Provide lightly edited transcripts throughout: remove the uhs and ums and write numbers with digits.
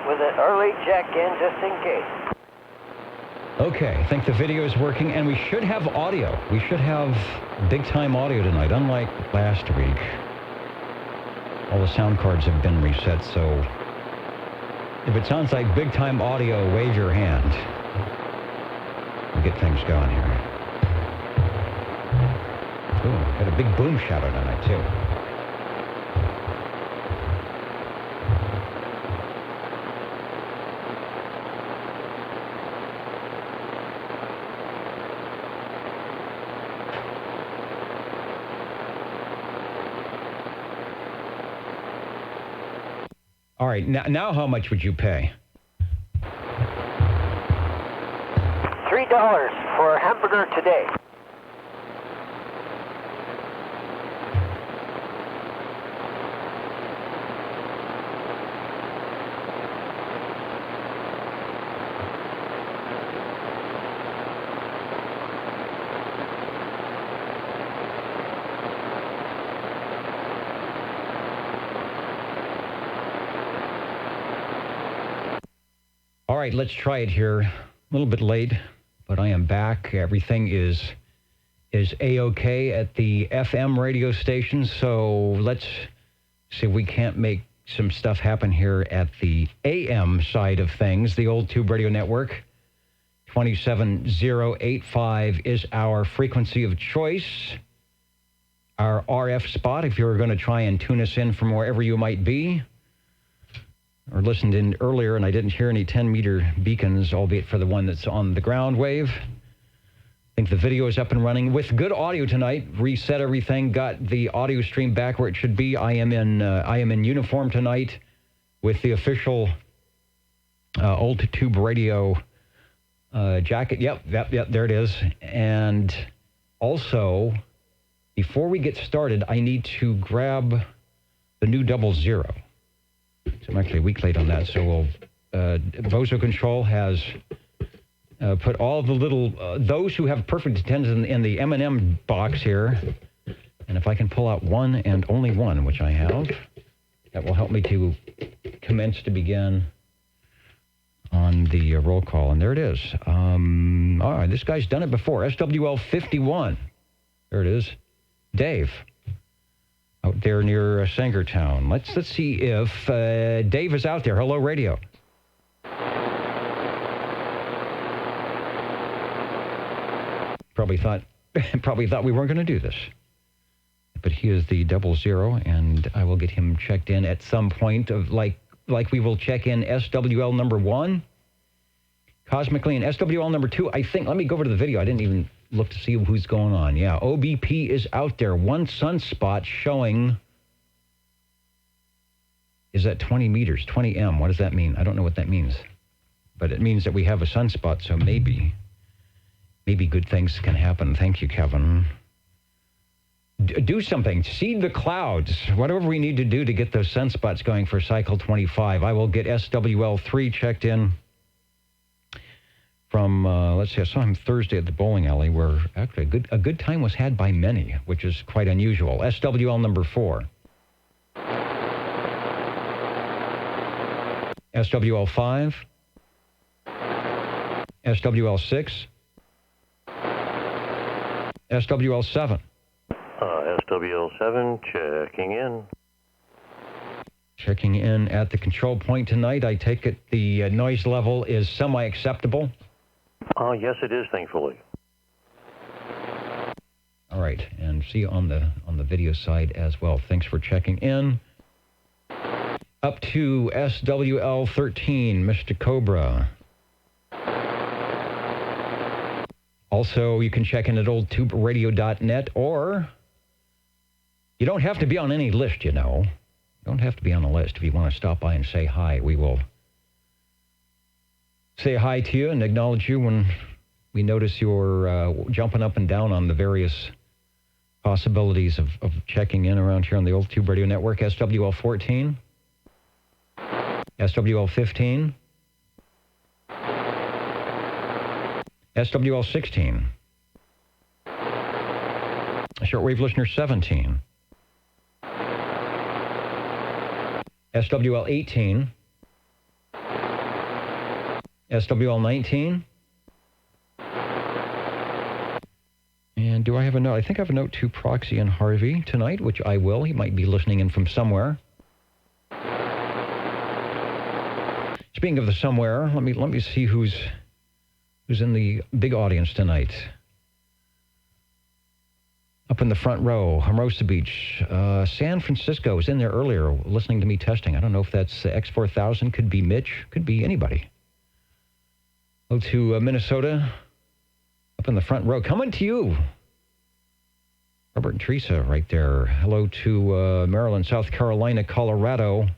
with an early check-in just in case. Okay, I think the video is working, and we should have audio. We should have big-time audio tonight, unlike last week. All the sound cards have been reset, so if it sounds like big-time audio, wave your hand. We'll get things going here. Ooh, got a big boom shadow tonight, too. All right, now how much would you pay? $3 for a hamburger today. All right, let's try it here. A little bit late, but I am back. Everything is A-OK at the FM radio station, so let's see if we can't make some stuff happen here at the AM side of things. The Old Tube Radio Network, 27085 is our frequency of choice. Our RF spot, if you're going to try and tune us in from wherever you might be, or listened in earlier, and I didn't hear any 10-meter beacons, albeit for the one that's on the ground wave. I think the video is up and running with good audio tonight. Reset everything, got the audio stream back where it should be. I am in uniform tonight with the official Old Tube Radio jacket. Yep, there it is. And also, before we get started, I need to grab the new 00. So I'm actually a week late on that. So we'll, Bozo Control has put all the little, those who have perfect attendance in the M&M box here. And if I can pull out one and only one, which I have, that will help me to commence to begin on the roll call. And there it is. All right, this guy's done it before. SWL 51. There it is. Dave. Out there near Sangertown. Let's see if Dave is out there. Hello, radio. Probably thought we weren't going to do this. But he is the 00, and I will get him checked in at some point of like we will check in SWL number 1, cosmically, and SWL number 2. I think. Let me go over to the video. I didn't even look to see who's going on. Yeah, OBP is out there. One sunspot showing is at 20 meters, 20 M. What does that mean? I don't know what that means. But it means that we have a sunspot, so maybe good things can happen. Thank you, Kevin. Do something. Seed the clouds. Whatever we need to do to get those sunspots going for cycle 25. I will get SWL3 checked in from, let's see, I saw him Thursday at the bowling alley where actually a good time was had by many, which is quite unusual. SWL number 4. SWL 5. SWL 6. SWL 7. SWL 7, checking in. Checking in at the control point tonight. I take it the noise level is semi-acceptable. Yes, it is, thankfully. All right, and see you on the video side as well. Thanks for checking in. Up to SWL 13, Mr. Cobra. Also, you can check in at oldtuberadio.net, or you don't have to be on any list, you know. You don't have to be on a list if you want to stop by and say hi. We will say hi to you and acknowledge you when we notice you're jumping up and down on the various possibilities of checking in around here on the Old Tube Radio Network. SWL 14, SWL 15, SWL 16, shortwave listener 17, SWL 18, SWL 19. And do I have a note? I think I have a note to Proxy and Harvey tonight, which I will. He might be listening in from somewhere. Speaking of the somewhere, let me see who's in the big audience tonight. Up in the front row, Hermosa Beach. San Francisco was in there earlier listening to me testing. I don't know if that's X4000, could be Mitch, could be anybody. Hello to Minnesota, up in the front row. Coming to you. Robert and Teresa right there. Hello to Maryland, South Carolina, Colorado.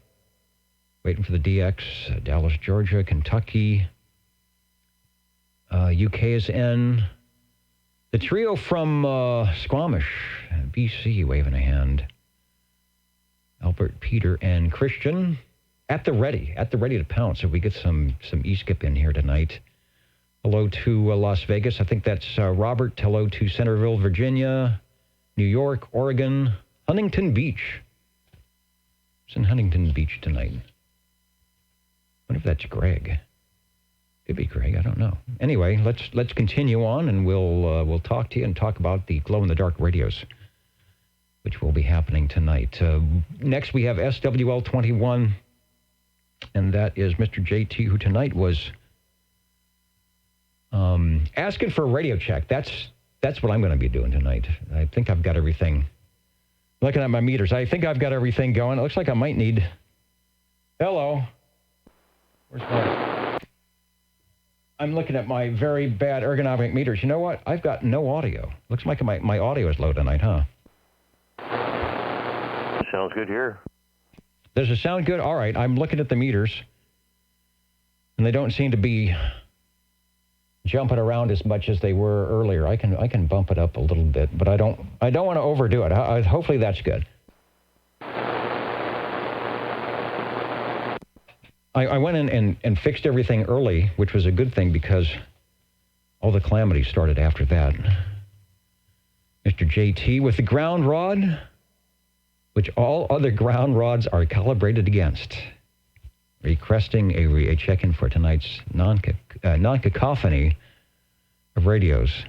Waiting for the DX. Dallas, Georgia, Kentucky. UK is in. The trio from Squamish, BC, waving a hand. Albert, Peter, and Christian at the ready to pounce if we get some E-skip in here tonight. Hello to Las Vegas. I think that's Robert. Hello to Centerville, Virginia, New York, Oregon, Huntington Beach. It's in Huntington Beach tonight. I wonder if that's Greg. Could be Greg, I don't know. Anyway, let's continue on, and we'll talk to you and talk about the glow-in-the-dark radios, which will be happening tonight. Next, we have SWL 21, and that is Mr. JT, who tonight was asking for a radio check. That's what I'm going to be doing tonight. I think I've got everything. Looking at my meters, I think I've got everything going. It looks like I might need. Hello. Where's my? I'm looking at my very bad ergonomic meters. You know what? I've got no audio. Looks like my audio is low tonight, huh? Sounds good here. Does it sound good? All right. I'm looking at the meters, and they don't seem to be jumping around as much as they were earlier. I can bump it up a little bit, but I don't want to overdo it. Hopefully that's good. I went in and fixed everything early, which was a good thing because all the calamities started after that. Mr. JT with the ground rod, which all other ground rods are calibrated against, requesting a check-in for tonight's non-cacophony of radios.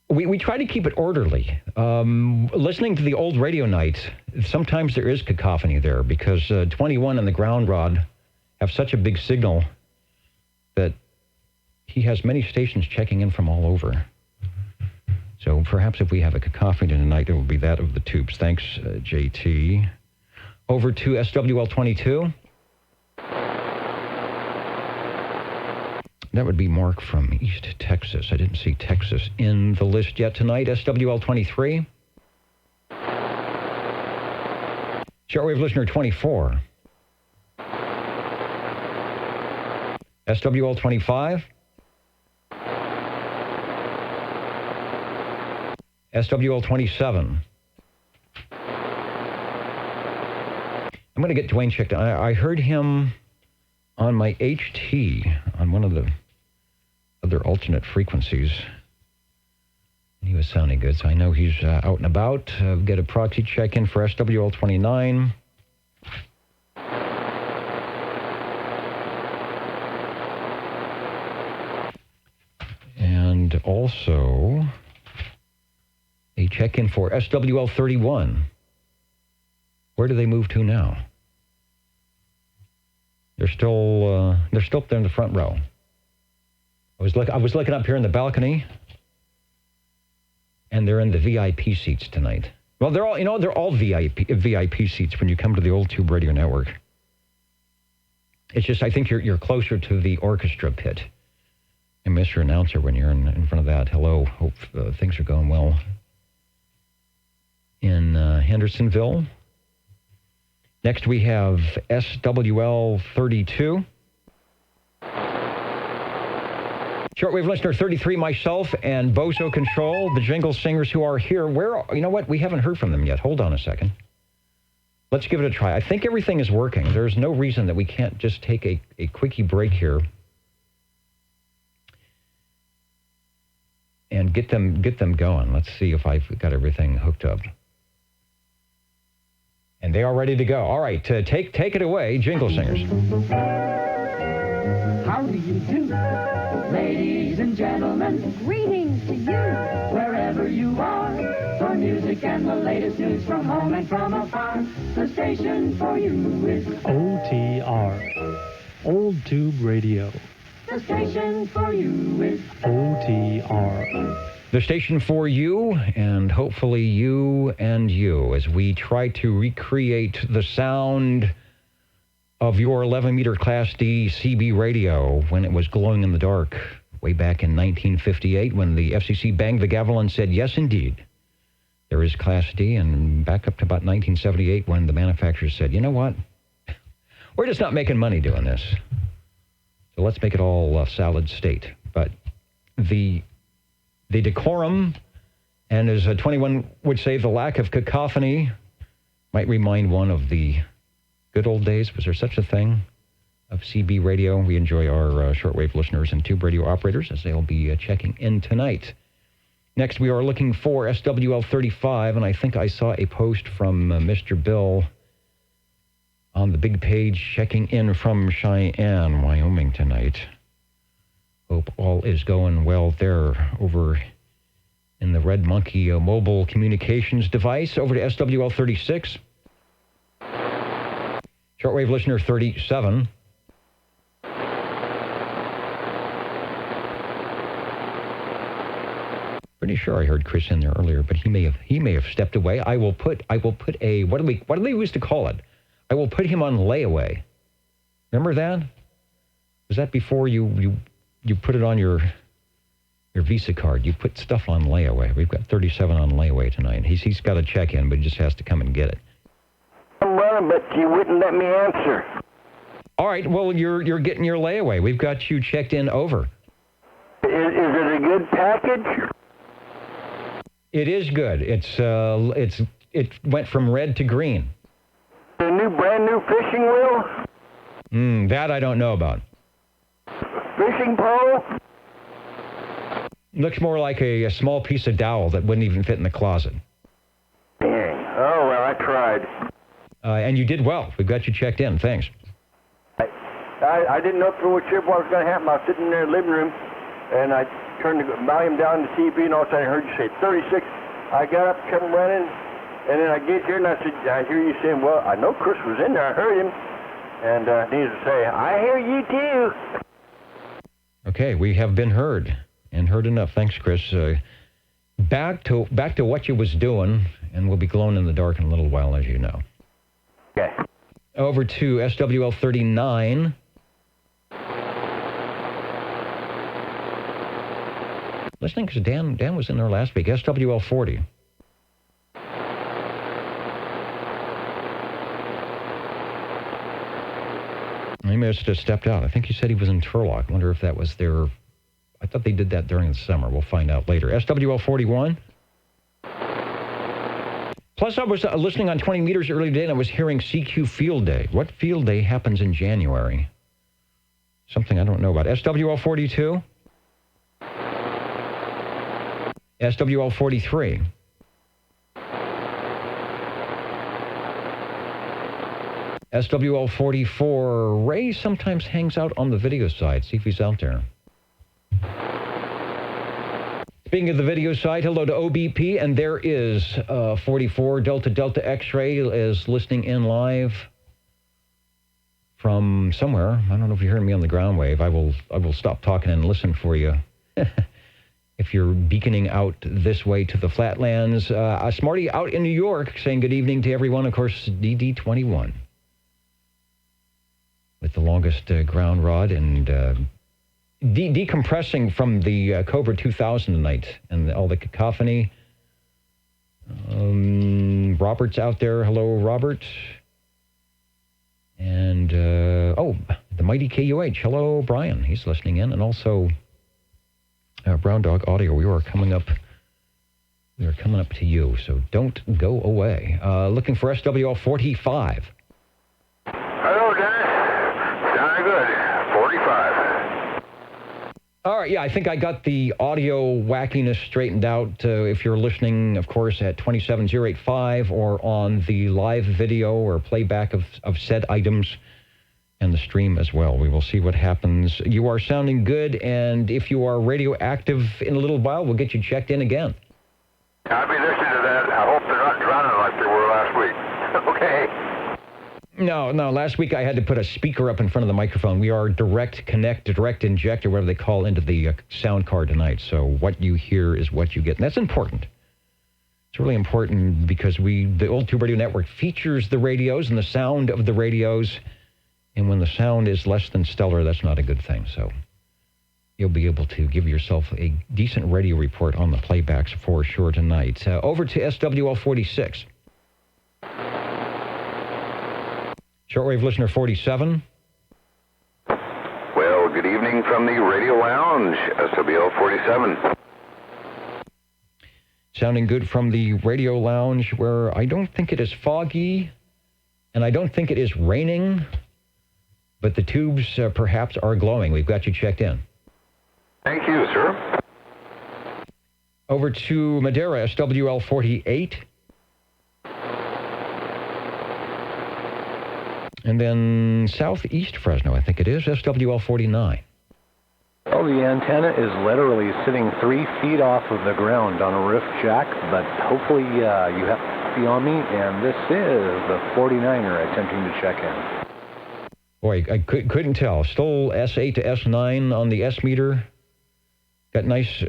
We try to keep it orderly. Listening to the old radio night, sometimes there is cacophony there because 21 and the ground rod have such a big signal that he has many stations checking in from all over. So perhaps if we have a cacophony tonight, it will be that of the tubes. Thanks, JT. Over to SWL 22. That would be Mark from East Texas. I didn't see Texas in the list yet tonight. SWL 23. Shortwave listener 24. SWL 25. SWL 27. I'm going to get Dwayne checked out. I heard him on my HT on one of the other alternate frequencies. He was sounding good, so I know he's out and about. Get a proxy check-in for SWL 29. And also a check-in for SWL 31. Where do they move to now? They're still up there in the front row. I was looking up here in the balcony, and they're in the VIP seats tonight. Well, they're all VIP seats when you come to the Old Tube Radio Network. It's just I think you're closer to the orchestra pit. And Mr. Announcer, when you're in front of that, hello, hope things are going well in Hendersonville. Next we have SWL 32. Shortwave listener 33, myself, and Bozo Control, the Jingle Singers who are here. You know what? We haven't heard from them yet. Hold on a second. Let's give it a try. I think everything is working. There's no reason that we can't just take a quickie break here and get them going. Let's see if I've got everything hooked up. And they are ready to go. All right, take it away, Jingle Singers. How do you do? Ladies and gentlemen, Greetings to you. wherever you are, for music and the latest news from home and from afar, the station for you is OTR, Old Tube Radio. the station for you is OTR. The station for you, and hopefully you and you, as we try to recreate the sound of your 11-meter Class D CB radio when it was glowing in the dark way back in 1958 when the FCC banged the gavel and said, yes, indeed, there is Class D, and back up to about 1978 when the manufacturers said, you know what, we're just not making money doing this, so let's make it all solid state. But the decorum, and as 21 would say, the lack of cacophony might remind one of the good old days. Was there such a thing? Of CB radio. We enjoy our shortwave listeners and tube radio operators as they'll be checking in tonight. Next, we are looking for SWL 35, and I think I saw a post from Mr. Bill on the big page checking in from Cheyenne, Wyoming tonight. Hope all is going well there over in the Red Monkey mobile communications device. Over to SWL 36. Shortwave listener 37. Pretty sure I heard Chris in there earlier, but he may have stepped away. I will put a what do they used to call it? I will put him on layaway. Remember that? Was that before you put it on your Visa card? You put stuff on layaway. We've got 37 on layaway tonight. He's got to check in, but he just has to come and get it. I'm running, but you wouldn't let me answer. All right, well, you're getting your layaway. We've got you checked in over. Is it a good package? It is good. It went from red to green. A brand new fishing wheel? That I don't know about. Fishing pole? Looks more like a small piece of dowel that wouldn't even fit in the closet. Dang. Oh, well, I tried. And you did well. We've got you checked in. Thanks. I didn't know whichever what was going to happen. I was sitting there in the living room, and I turned the volume down to TV, and all of a sudden I heard you say 36. I got up, kept running, and then I get here, and I hear you saying, well, I know Chris was in there. I heard him. And needless to say, I hear you too. Okay, we have been heard, and heard enough. Thanks, Chris. Back to what you was doing, and we'll be glowing in the dark in a little while, as you know. Okay. Over to SWL 39. Listening, because Dan was in there last week. SWL 40. He may have just stepped out. I think he said he was in Turlock. I wonder if that was their... I thought they did that during the summer. We'll find out later. SWL 41. Plus, I was listening on 20 meters earlier today, and I was hearing CQ Field Day. What field day happens in January? Something I don't know about. SWL 42. SWL 43. SWL 44. Ray sometimes hangs out on the video side. See if he's out there. Speaking of the video side, hello to OBP, and there is 44 Delta X-Ray is listening in live from somewhere. I don't know if you're hearing me on the ground wave. I will stop talking and listen for you. If you're beaconing out this way to the flatlands. Smarty out in New York saying good evening to everyone. Of course, DD21 with the longest ground rod and decompressing from the Cobra 2000 tonight and all the cacophony. Robert's out there. Hello, Robert. And, the mighty KUH. Hello, Brian. He's listening in. And also... Brown Dog Audio, we are coming up to you, so don't go away. Looking for SWL 45. Hello, Dennis. Sounding good. 45. All right, yeah, I think I got the audio wackiness straightened out. If you're listening, of course, at 27085 or on the live video or playback of said items. and the stream as well. We will see what happens. You are sounding good, and if you are radioactive in a little while, we'll get you checked in again. I'll be listening to that. I hope they're not drowning like they were last week. Okay. No, last week I had to put a speaker up in front of the microphone. We are direct injector, whatever they call, into the sound card tonight. So what you hear is what you get. And that's important. It's really important because the Old Tube Radio Network features the radios and the sound of the radios. And when the sound is less than stellar, that's not a good thing. So you'll be able to give yourself a decent radio report on the playbacks for sure tonight. Over to SWL 46. Shortwave listener 47. Well, good evening from the Radio Lounge, SWL 47. Sounding good from the Radio Lounge, where I don't think it is foggy, and I don't think it is raining, but the tubes perhaps are glowing. We've got you checked in. Thank you, sir. Over to Madera, SWL 48. And then southeast Fresno, I think it is, SWL 49. Well, the antenna is literally sitting 3 feet off of the ground on a roof jack, but hopefully you have to be on me, and this is the 49er attempting to check in. Boy, I couldn't tell. Stole S8 to S9 on the S meter. Got nice,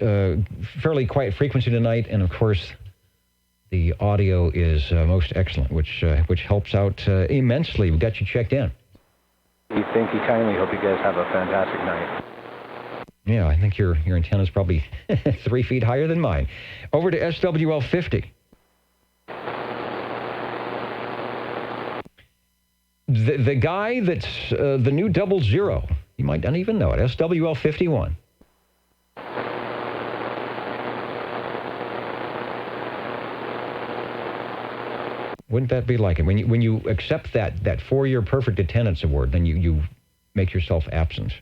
fairly quiet frequency tonight, and of course, the audio is most excellent, which helps out immensely. We got you checked in. Thank you kindly. Hope you guys have a fantastic night. Yeah, I think your antenna's probably 3 feet higher than mine. Over to SWL 50. The guy that's the new 00, you might not even know it, SWL 51. Wouldn't that be like it? When you accept that 4-year perfect attendance award, then you make yourself absent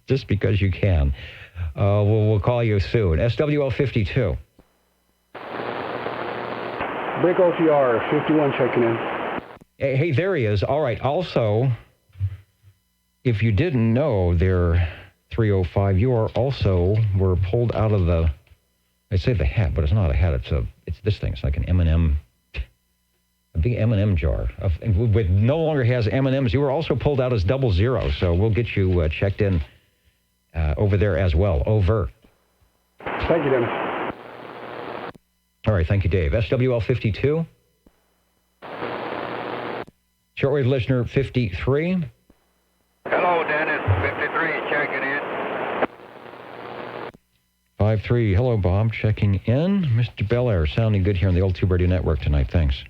just because you can. We'll call you soon. SWL 52. Break OTR 51 checking in. Hey, there he is. All right. Also, if you didn't know, there 305, you were pulled out of the. I say the hat, but it's not a hat. It's this thing. It's like an M&M. A big M&M jar with no longer has M&Ms. You were also pulled out as 00, so we'll get you checked in over there as well. Over. Thank you, Dennis. All right, thank you, Dave. SWL 52. Shortwave listener 53. Hello, Dennis. 53 checking in. 53. Hello, Bob. Checking in. Mr. Belair, sounding good here on the Old Tube Radio Network tonight. Thanks.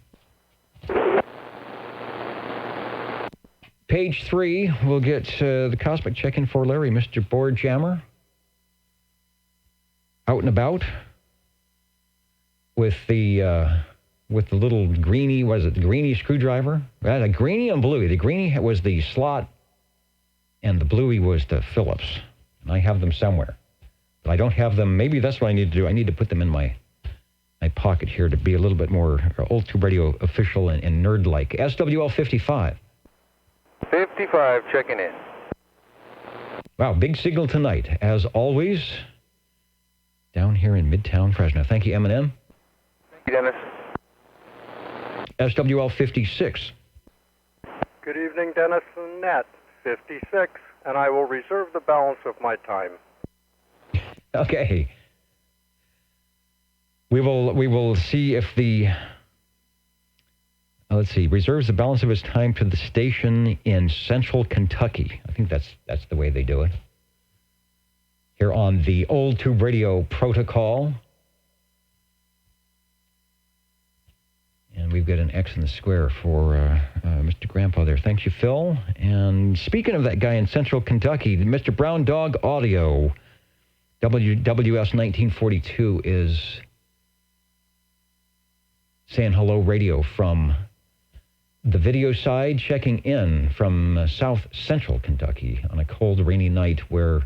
Page 3, we'll get the cosmic check-in for Larry, Mr. Board Jammer. Out and about with the little greenie, was it the greenie screwdriver? A greenie and bluey. The greenie was the slot, and the bluey was the Phillips. And I have them somewhere, but I don't have them. Maybe that's what I need to do. I need to put them in my pocket here to be a little bit more Old Tube Radio official and nerd-like. SWL 55. 55 checking in. Wow, big signal tonight, as always, down here in Midtown Fresno. Thank you, M&M. Thank you, Dennis. SWL 56. Good evening, Dennis and Nat. 56, and I will reserve the balance of my time. Okay. We will see if the let's see, reserves the balance of his time to the station in Central Kentucky. I think that's the way they do it. Here on the Old Tube Radio protocol. And we've got an X in the square for Mr. Grandpa there. Thank you, Phil. And speaking of that guy in Central Kentucky, Mr. Brown Dog Audio, WWS 1942 is saying hello radio from the video side, checking in from South Central Kentucky on a cold, rainy night where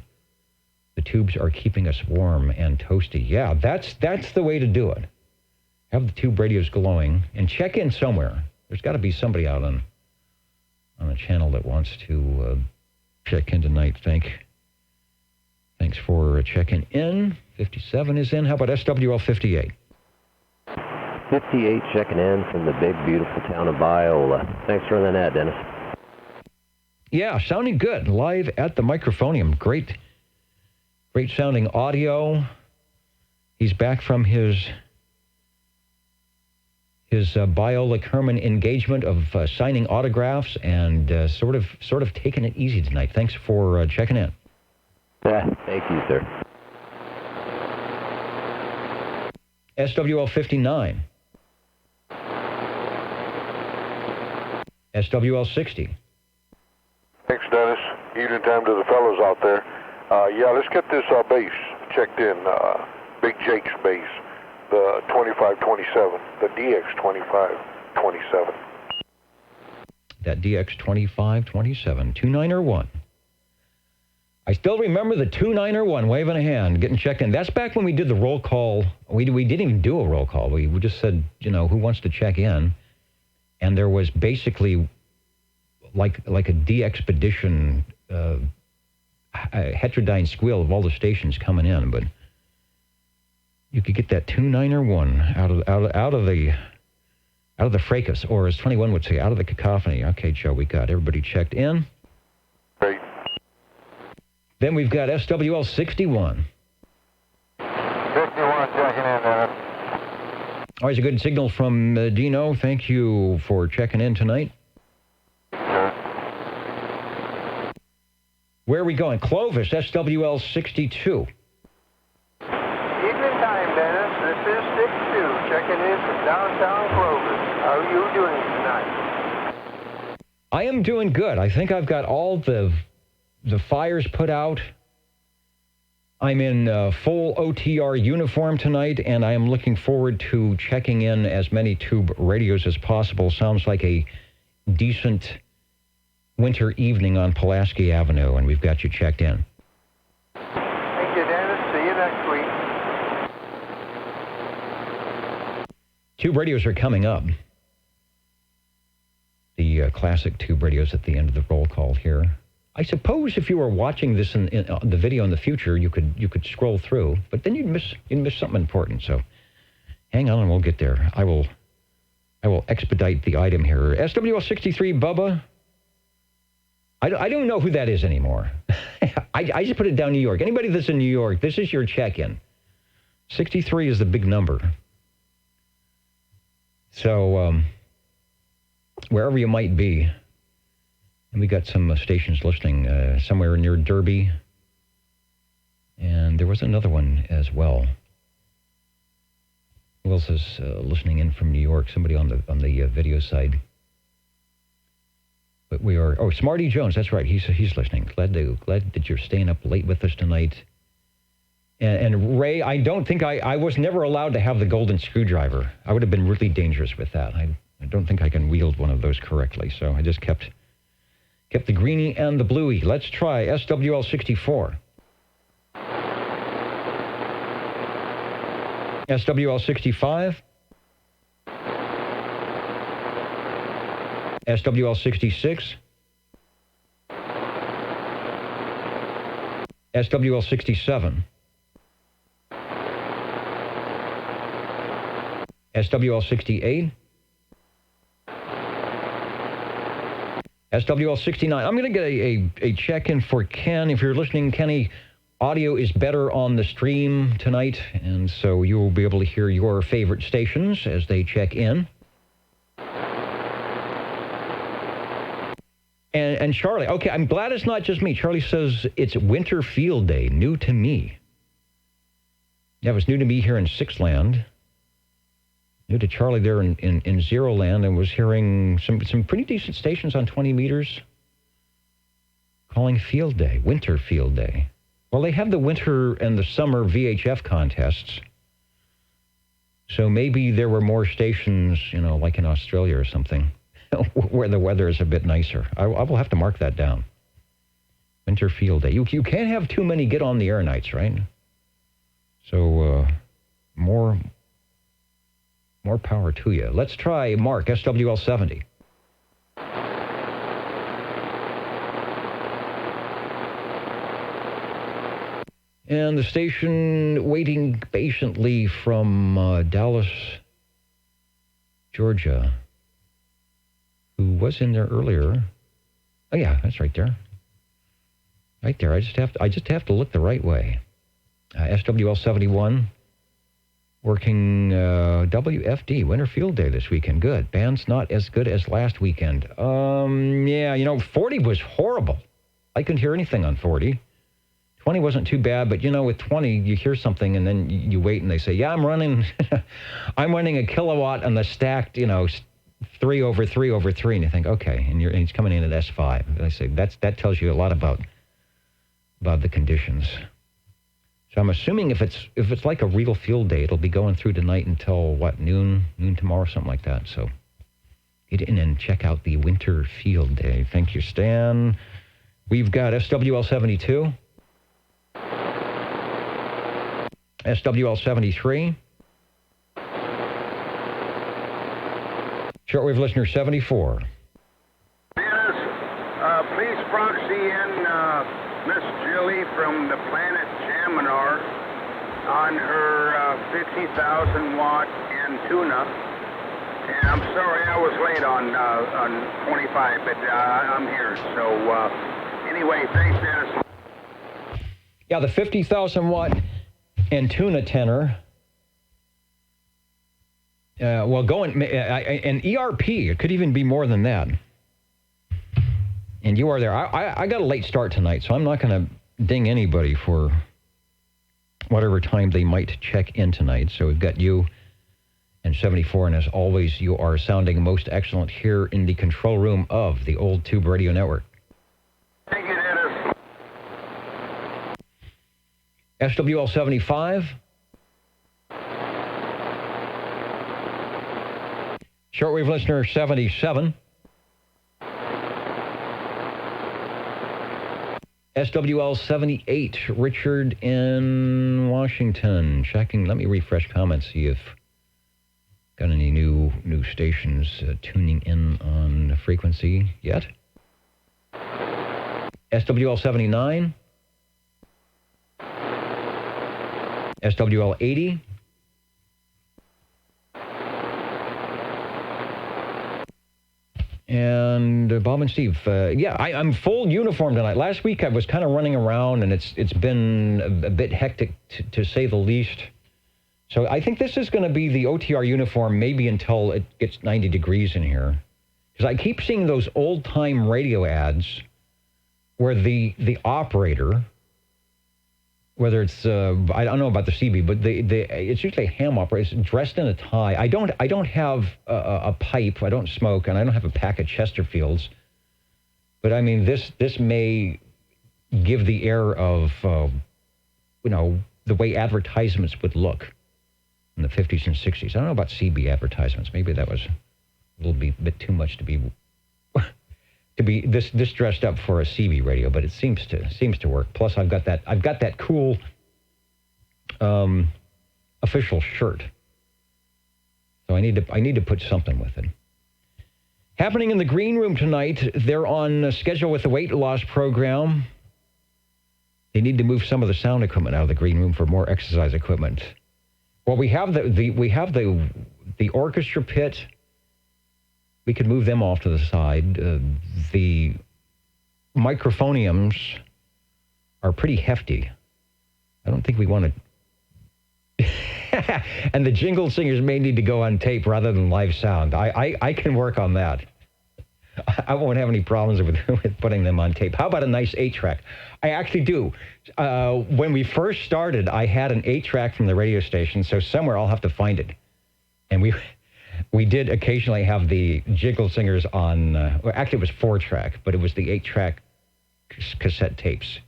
the tubes are keeping us warm and toasty. Yeah, that's the way to do it. Have the tube radios glowing and check in somewhere. There's got to be somebody out on on a channel that wants to check in tonight. Thanks for checking in. 57 is in. How about SWL 58? 58 checking in from the big, beautiful town of Biola. Thanks for running that, Dennis. Yeah, sounding good. Live at the Microphonium. Great sounding audio. He's back from his Biola Kerman engagement of signing autographs and sort of taking it easy tonight. Thanks for checking in. Yeah, thank you, sir. SWL 59. SWL 60. Thanks, Dennis. Evening time to the fellows out there. Yeah, let's get this base checked in. Big Jake's base, the 2527, the DX2527. That DX2527, 2901. I still remember the 2901 waving a hand, getting checked in. That's back when we did the roll call. We didn't even do a roll call. We just said, who wants to check in? And there was basically like a de-expedition heterodyne squeal of all the stations coming in, but you could get that 2901 out of the fracas, or as 21 would say, out of the cacophony. Okay, Joe, we got everybody checked in. Great. Then we've got SWL 61. 51 checking in, Dennis. Always a good signal from Dino. Thank you for checking in tonight. Sure. Where are we going? Clovis, SWL 62. Evening time, Dennis. This is 62, checking in from downtown Clovis. How are you doing tonight? I am doing good. I think I've got all the fires put out. I'm in full OTR uniform tonight, and I am looking forward to checking in as many tube radios as possible. Sounds like a decent winter evening on Pulaski Avenue, and we've got you checked in. Thank you, Dennis. See you next week. Tube radios are coming up. The classic tube radios at the end of the roll call here. I suppose if you were watching this in the video in the future, you could scroll through, but then you'd miss something important. So hang on and we'll get there. I will expedite the item here. SWL 63, Bubba. I don't know who that is anymore. I just put it down New York. Anybody that's in New York, this is your check-in. 63 is the big number. So wherever you might be. And we got some stations listening somewhere near Derby. And there was another one as well. Who else is listening in from New York? Somebody on the video side. But we are... Oh, Smarty Jones. That's right. He's listening. Glad that you're staying up late with us tonight. And Ray, I don't think I was never allowed to have the golden screwdriver. I would have been really dangerous with that. I don't think I can wield one of those correctly. So I just kept the greenie and the bluey. Let's try SWL 64. SWL 65. SWL 66. SWL 67. SWL 68. SWL 69. I'm going to get a check-in for Ken. If you're listening, Kenny, audio is better on the stream tonight, and so you will be able to hear your favorite stations as they check in. And Charlie, okay, I'm glad it's not just me. Charlie says it's Winter Field Day, new to me. That was new to me here in Six Land. New to Charlie there in Zero Land, and was hearing some pretty decent stations on 20 meters calling Field Day, Winter Field Day. Well, they have the winter and the summer VHF contests, so maybe there were more stations, like in Australia or something, where the weather is a bit nicer. I will have to mark that down. Winter Field Day. You can't have too many get on the air nights, right? So more power to you. Let's try Mark, SWL 70. And the station waiting patiently from Dallas, Georgia, who was in there earlier. Oh yeah, that's right there. Right there. I just have to look the right way. SWL 71, working WFD, Winter Field Day this weekend. Good. Band's not as good as last weekend. Yeah, 40 was horrible. I couldn't hear anything on 40. 20 wasn't too bad, but with 20, you hear something and then you wait and they say, yeah, I'm running a kilowatt on the stacked, 3 over 3 over 3, and you think, okay, and he's coming in at S5. And I say that tells you a lot about the conditions. So I'm assuming if it's like a real field day, it'll be going through tonight until noon tomorrow, something like that. So get in and check out the Winter Field Day. Thank you, Stan. We've got SWL 72, SWL 73. Shortwave listener 74. Please proxy in Miss Jilly from the planet Jaminar on her 50,000 watt Antuna. And I'm sorry I was late on 25, but I'm here. So anyway, thanks, Dennis. Yeah, the 50,000 watt Antuna tenor. An ERP, it could even be more than that. And you are there. I got a late start tonight, so I'm not going to ding anybody for whatever time they might check in tonight. So we've got you and 74, and as always, you are sounding most excellent here in the control room of the Old Tube Radio Network. Thank you, Dennis. SWL 75. Shortwave listener 77. SWL 78, Richard in Washington. Checking, let me refresh comments, see if got any new stations tuning in on the frequency yet. SWL 79. SWL 80. And Bob and Steve, I'm full uniform tonight. Last week I was kind of running around, and it's been a bit hectic to say the least. So I think this is going to be the OTR uniform maybe until it gets 90 degrees in here. Because I keep seeing those old-time radio ads where the operator, whether it's, I don't know about the CB, but it's usually a ham operator, is dressed in a tie. I don't have a pipe, I don't smoke, and I don't have a pack of Chesterfields. But I mean, this may give the air of, the way advertisements would look in the 50s and 60s. I don't know about CB advertisements. Maybe that was a little bit too much to be this dressed up for a CB radio, but it seems to work. Plus, I've got that cool official shirt, so I need to put something with it. Happening in the green room tonight, they're on schedule with the weight loss program. They need to move some of the sound equipment out of the green room for more exercise equipment. Well, we have the orchestra pit. We could move them off to the side. The microphoniums are pretty hefty. I don't think we want to... And the jingle singers may need to go on tape rather than live sound. I can work on that. I won't have any problems with putting them on tape. How about a nice 8-track? I actually do. When we first started, I had an 8-track from the radio station, so somewhere I'll have to find it. And we did occasionally have the jingle singers on, actually it was 4-track, but it was the 8-track cassette tapes.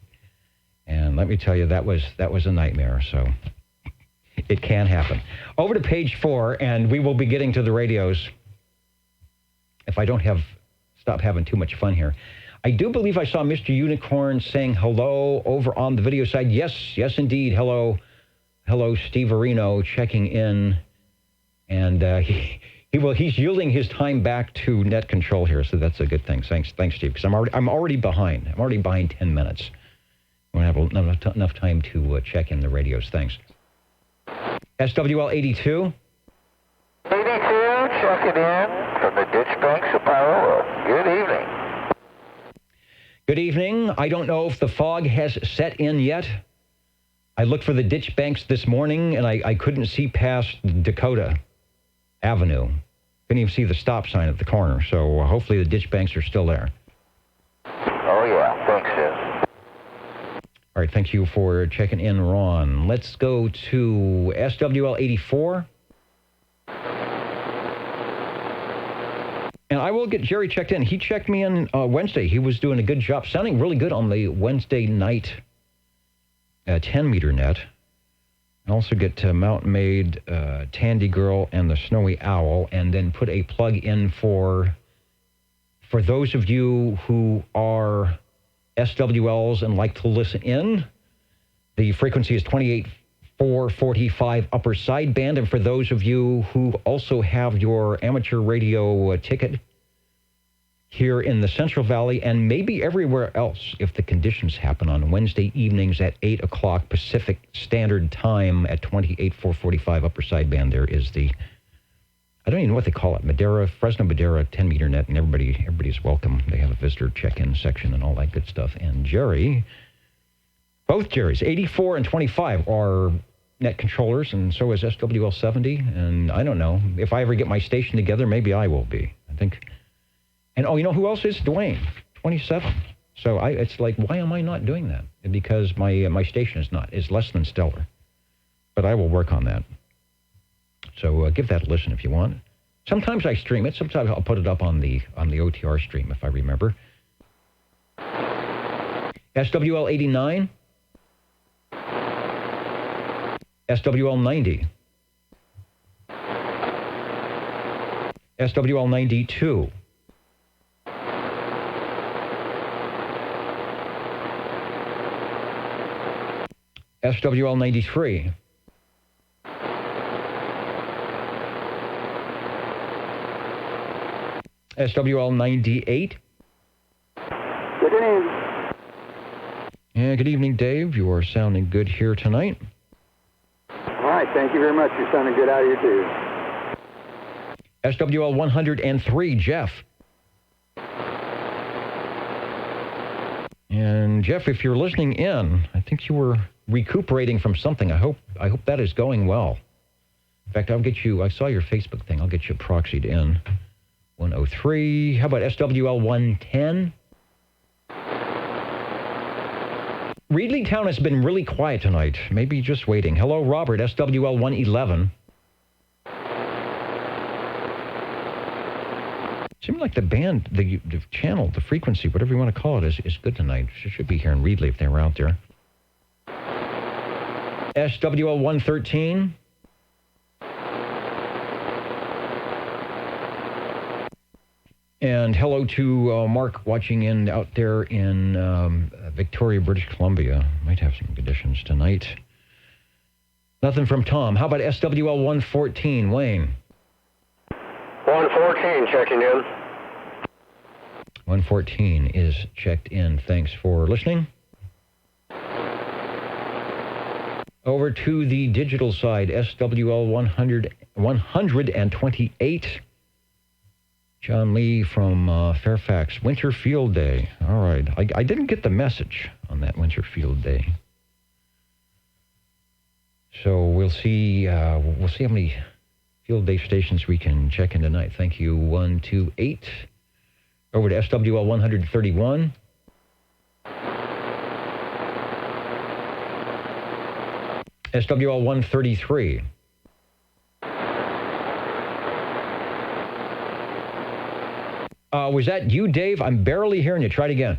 And let me tell you, that was a nightmare, so it can happen. Over to page 4, and we will be getting to the radios if I don't stop having too much fun here. I do believe I saw Mr. Unicorn saying hello over on the video side. Yes, indeed. Hello, Steve Areno checking in. And he's yielding his time back to net control here, so that's a good thing. Thanks, Steve. Because I'm already behind. I'm already behind 10 minutes. We won't have enough time to check in the radios. Thanks. SWL 82. 82, checking in from the Ditch Banks of Piola. Good evening. Good evening. I don't know if the fog has set in yet. I looked for the ditch banks this morning, and I couldn't see past Dakota Avenue. Couldn't even see the stop sign at the corner, so hopefully the ditch banks are still there. Oh, yeah. Thanks, sis. All right, thank you for checking in, Ron. Let's go to SWL 84. And I will get Jerry checked in. He checked me in Wednesday. He was doing a good job, sounding really good on the Wednesday night 10-meter net. And also get Mountain Maid, Tandy Girl, and the Snowy Owl, and then put a plug in for those of you who are SWLs and like to listen in. The frequency is 28.445 upper sideband. And for those of you who also have your amateur radio ticket here in the Central Valley and maybe everywhere else, if the conditions happen on Wednesday evenings at 8 o'clock Pacific Standard Time at 28.445 upper sideband, there is the, I don't even know what they call it, Fresno Madera 10-meter net, and everybody's welcome. They have a visitor check-in section and all that good stuff. And Jerry, both Jerrys, 84 and 25, are net controllers, and so is SWL 70. And I don't know, if I ever get my station together, maybe I will be, I think. And you know who else is? Dwayne, 27. So it's like, why am I not doing that? Because my station is less than stellar. But I will work on that. So give that a listen if you want. Sometimes I stream it. Sometimes I'll put it up on the OTR stream if I remember. SWL 89. SWL 90. SWL 92. SWL 93. SWL 98. Good evening. Yeah, good evening, Dave. You are sounding good here tonight. All right, thank you very much. You're sounding good out here, too. SWL 103, Jeff. And Jeff, if you're listening in, I think you were recuperating from something. I hope that is going well. In fact, I'll get you, I saw your Facebook thing. I'll get you proxied in. 103. How about SWL 110? Reedley has been really quiet tonight. Maybe just waiting. Hello, Robert, SWL 111. Seems like the band, the channel, the frequency, whatever you want to call it, is good tonight. Should be here in Reedley if they were out there. SWL 113. And hello to Mark watching in out there in Victoria, British Columbia. Might have some conditions tonight. Nothing from Tom. How about SWL 114, Wayne? 114 checking in. 114 is checked in. Thanks for listening. Over to the digital side, SWL 128. John Lee from Fairfax, Winter Field Day. All right. I didn't get the message on that Winter Field Day. So we'll see how many field day stations we can check in tonight. Thank you, 128. Over to SWL 131. SWL 133. Was that you, Dave? I'm barely hearing you. Try it again.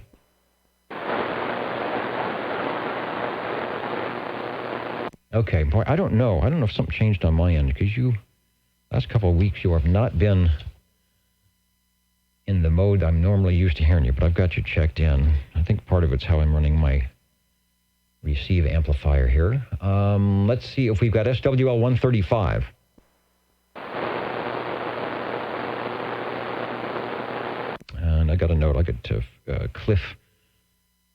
Okay, boy, I don't know. I don't know if something changed on my end, because last couple of weeks, you have not been in the mode I'm normally used to hearing you, but I've got you checked in. I think part of it's how I'm running my receive amplifier here. Let's see if we've got SWL 135. And I got a note. I got Cliff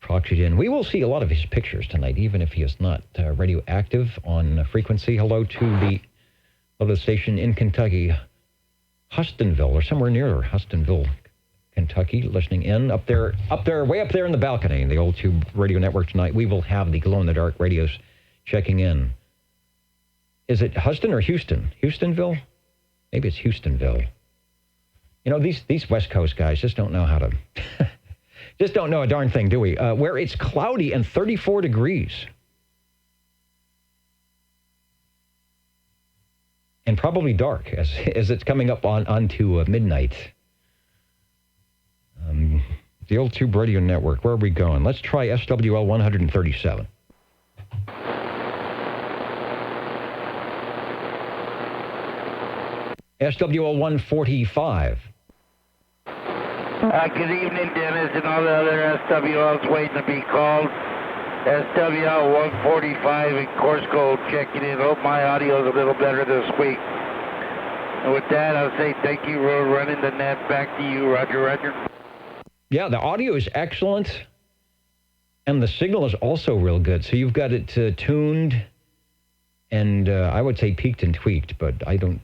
proxied in. We will see a lot of his pictures tonight, even if he is not radioactive on frequency. Hello to the station in Kentucky, Hustonville, or somewhere near Hustonville, Kentucky, listening in. Up there, way up there in the balcony, in the Old Tube Radio Network tonight, we will have the glow-in-the-dark radios checking in. Is it Huston or Houston? Houstonville? Maybe it's Houstonville. You know, these West Coast guys just don't know how to... just don't know a darn thing, do we? Where it's cloudy and 34 degrees. And probably dark as it's coming up onto midnight. The Old Tube Radio Network, where are we going? Let's try SWL 137. SWL 145. Good evening, Dennis, and all the other SWLs waiting to be called. SWL 145 in Course Gold checking in. Hope my audio is a little better this week. And with that, I'll say thank you for running the net. Back to you, Roger, Roger. Yeah, the audio is excellent, and the signal is also real good. So you've got it tuned, and I would say peaked and tweaked, but I don't.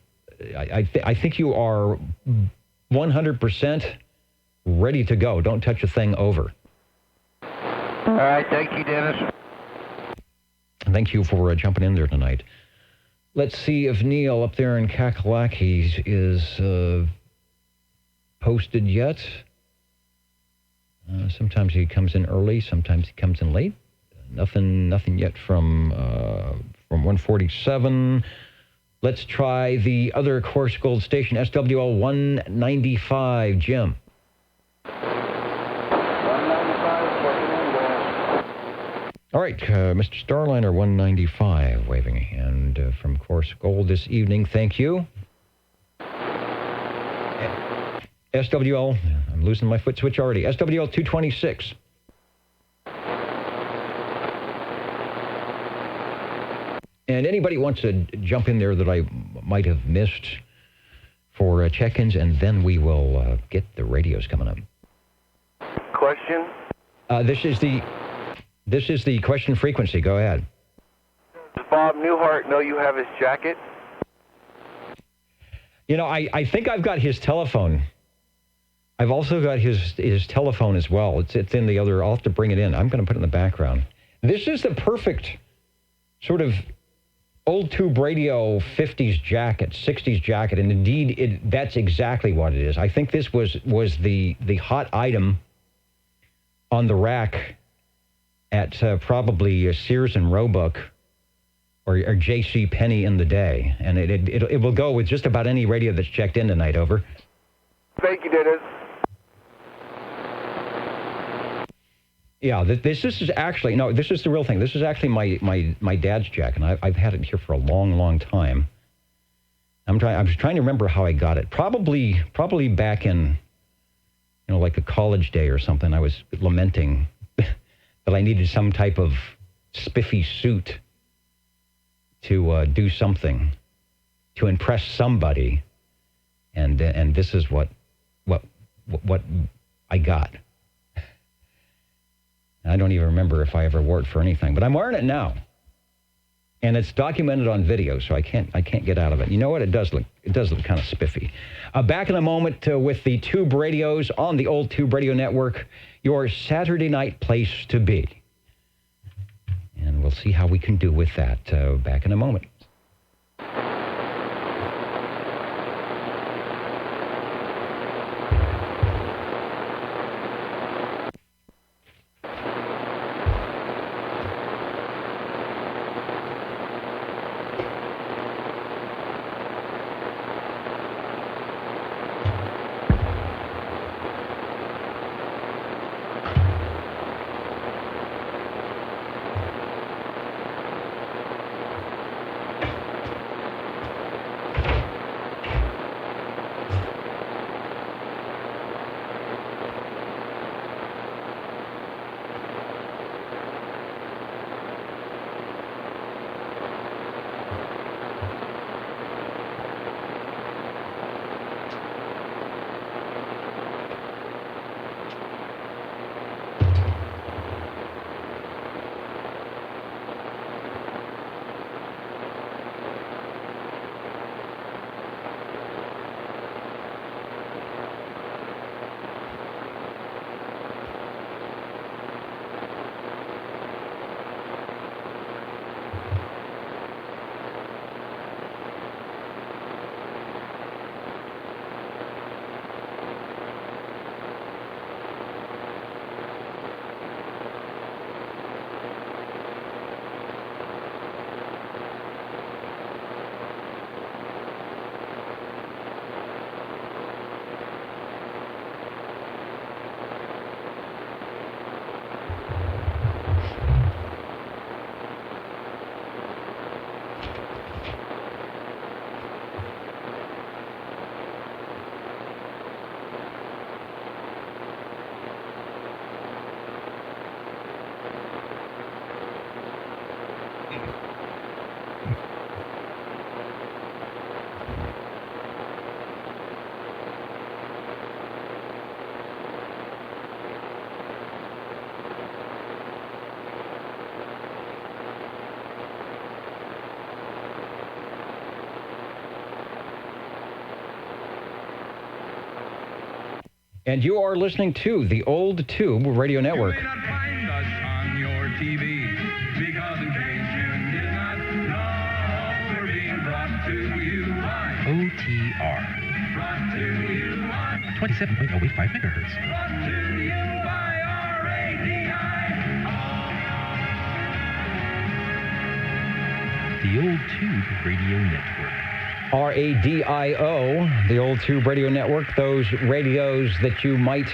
I think you are 100% ready to go. Don't touch a thing over. All right, thank you, Dennis. Thank you for jumping in there tonight. Let's see if Neil up there in Kakalaki is posted yet. Sometimes he comes in early, sometimes he comes in late. Nothing yet from 147. Let's try the other Course Gold station, SWL 195, Jim. 195, All right, Mr. Starliner 195 waving a hand from Course Gold this evening. Thank you. SWL, I'm losing my foot switch already. SWL 226. And anybody wants to jump in there that I might have missed for check-ins, and then we will get the radios coming up. Question? This is the question frequency. Go ahead. Does Bob Newhart know you have his jacket? You know, I think I've got his telephone. I've also got his telephone as well. It's in the other. I'll have to bring it in. I'm going to put it in the background. This is the perfect sort of Old Tube Radio 50s jacket, 60s jacket, and indeed that's exactly what it is. I think this was the hot item on the rack at probably Sears and Roebuck or J.C. Penney in the day, and it will go with just about any radio that's checked in tonight. Over. Thank you, Dennis. Yeah, this is actually, no, this is the real thing. This is actually my dad's jacket, and I've had it here for a long, long time. I'm trying to remember how I got it. Probably back in, like a college day or something. I was lamenting that I needed some type of spiffy suit to do something, to impress somebody, and this is what I got. I don't even remember if I ever wore it for anything, but I'm wearing it now, and it's documented on video, so I can't get out of it. You know what? It does look kind of spiffy. Back in a moment with the Tube Radios on the Old Tube Radio Network, your Saturday night place to be, and we'll see how we can do with that. Back in a moment. And you are listening to the Old Tube Radio Network. You may not find us on your TV, because in case you did not know, we're being brought to you by OTR. Brought to you by 27.085 megahertz. Brought to you by RADI. The Old Tube Radio Network. RADIO, the Old Tube Radio Network, those radios that you might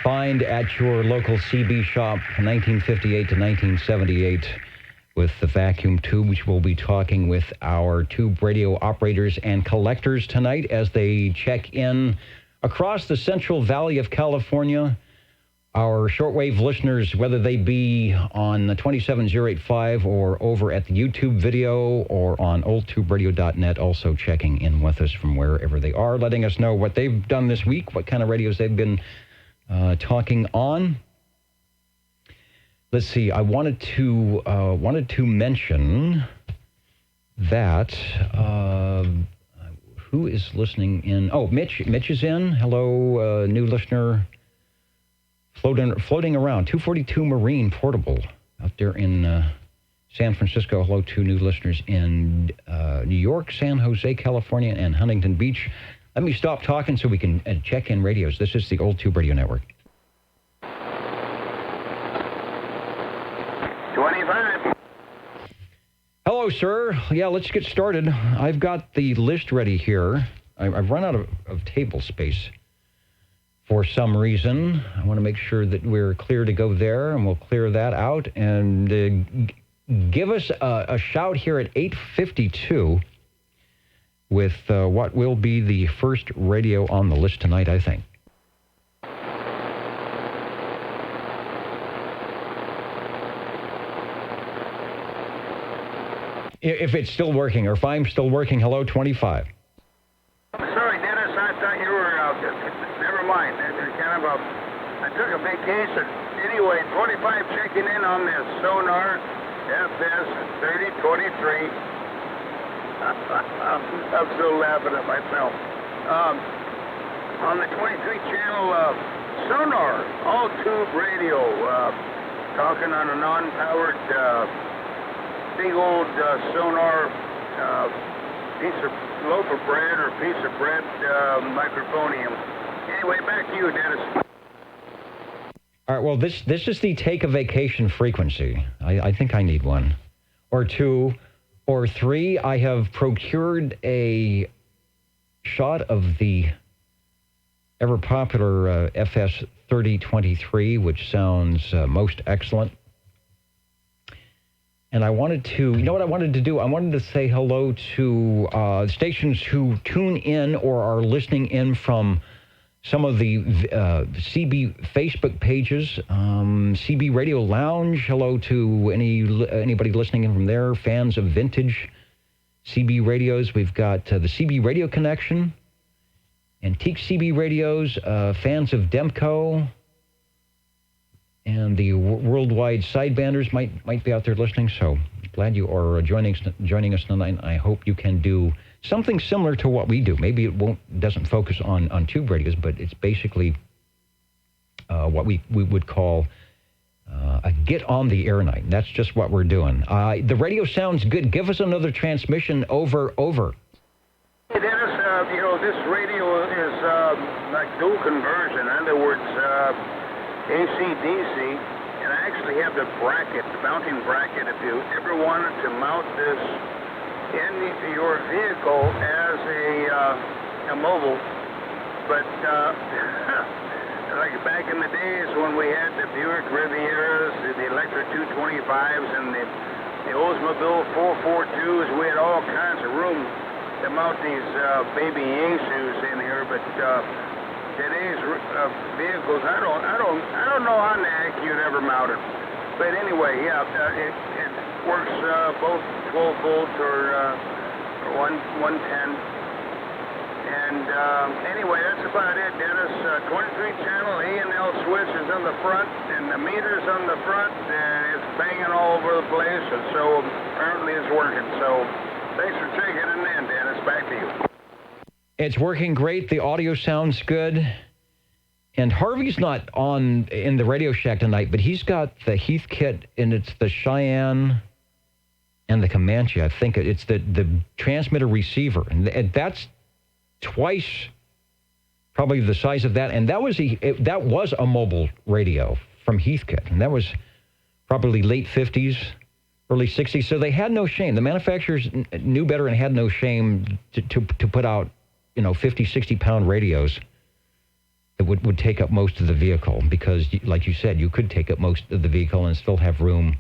find at your local CB shop, 1958 to 1978, with the vacuum tubes. We'll be talking with our tube radio operators and collectors tonight as they check in across the Central Valley of California. Our shortwave listeners, whether they be on the 27085 or over at the YouTube video or on oldtuberadio.net, also checking in with us from wherever they are, letting us know what they've done this week, what kind of radios they've been talking on. Let's see. I wanted to mention that who is listening in? Oh, Mitch is in. Hello, new listener. Floating around, 242 Marine Portable out there in San Francisco. Hello to new listeners in New York, San Jose, California, and Huntington Beach. Let me stop talking so we can check in radios. This is the Old Tube Radio Network. 25. Hello, sir. Yeah, let's get started. I've got the list ready here. I've run out of table space. For some reason, I want to make sure that we're clear to go there, and we'll clear that out. And give us a shout here at 8:52 with what will be the first radio on the list tonight, I think. If it's still working, or if I'm still working, hello, 25. Sorry, Dennis, I thought you were never mind. I took a vacation. Anyway, 25 checking in on this Sonar FS 3023. I'm still laughing at myself. On the 23 channel Sonar, all tube radio, talking on a non-powered big old Sonar piece of loaf of bread or piece of bread microphonium. Anyway, back to you, Dennis. All right, well, this is the take a vacation frequency. I think I need one. Or two, or three. I have procured a shot of the ever-popular FS 3023, which sounds most excellent. And I wanted to, you know what I wanted to do? I wanted to say hello to stations who tune in or are listening in from some of the CB Facebook pages, CB Radio Lounge. Hello to anybody listening in from there, fans of vintage CB radios. We've got the CB Radio Connection, Antique CB Radios, fans of Demco, and the worldwide sidebanders might be out there listening. So glad you are joining us tonight. I hope you can do something similar to what we do. Maybe it doesn't focus on tube radios, but it's basically what we would call a get on the air night. That's just what we're doing. The radio sounds good. Give us another transmission. Over. Hey, Dennis, this radio is like dual conversion. In other words, AC/DC, and I actually have the bracket, the mounting bracket, if you ever wanted to mount this in your vehicle as a mobile. But like back in the days when we had the Buick Rivieras, the Electra 225s, and the Oldsmobile 442s, we had all kinds of room to mount these baby Yaesus in here. But today's vehicles, I don't know how NAC you'd ever mount it. But anyway, yeah, it works both 12 volts or 110. And anyway, that's about it, Dennis. 23 channel A&L switch is on the front, and the meter's on the front, and it's banging all over the place, and so apparently it's working. So thanks for checking it in, Dennis. Back to you. It's working great. The audio sounds good. And Harvey's not on in the Radio Shack tonight, but he's got the Heathkit, and it's the Cheyenne and the Comanche. I think it's the transmitter receiver, and that's twice probably the size of that. And that was a mobile radio from Heathkit, and that was probably late 50s, early 60s. So they had no shame. The manufacturers knew better and had no shame to put out, 50, 60-pound radios that would take up most of the vehicle, because, like you said, you could take up most of the vehicle and still have room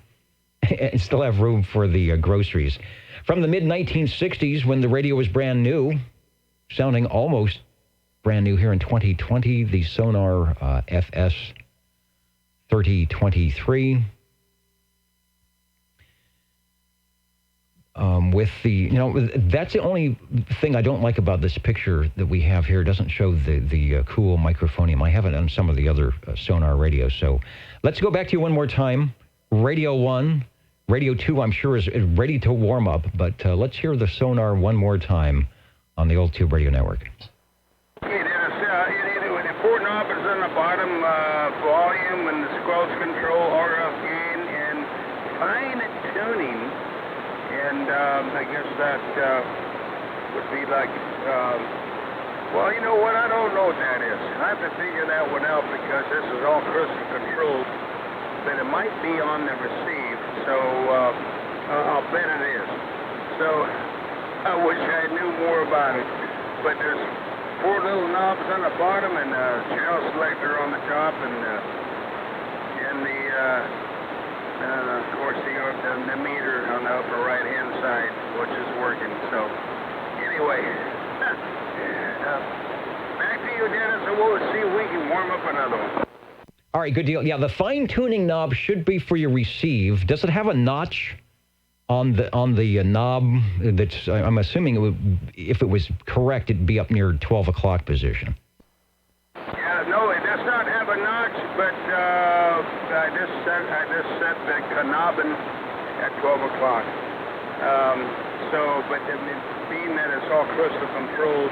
for the groceries. From the mid-1960s, when the radio was brand new, sounding almost brand new here in 2020, the Sonar FS 3023. With the, that's the only thing I don't like about this picture that we have here. It doesn't show the cool microphonium. I have it on some of the other Sonar radios. So let's go back to you one more time. Radio 1, Radio 2, I'm sure is ready to warm up, but let's hear the Sonar one more time on the Old Tube Radio Network. Okay, Dennis, with the four knobs on the bottom, volume and the squelch control, RF gain, and fine tuning. And I guess that would be like, well, you know what? I don't know what that is. I have to figure that one out, because this is all crystal controlled. But it might be on the receive, so I'll bet it is. So I wish I knew more about it. But there's four little knobs on the bottom and a channel selector on the top, and of course, the meter on the upper right-hand side, which is working. So, anyway, back to you, Dennis, and we'll see if we can warm up another one. All right, good deal. Yeah, the fine-tuning knob should be for your receive. Does it have a notch on the knob? That's, I'm assuming it would, if it was correct, it'd be up near 12 o'clock position. Yeah, no, it does not have a notch, but I just set the knobbing at 12 o'clock. But being that it's all crystal controlled,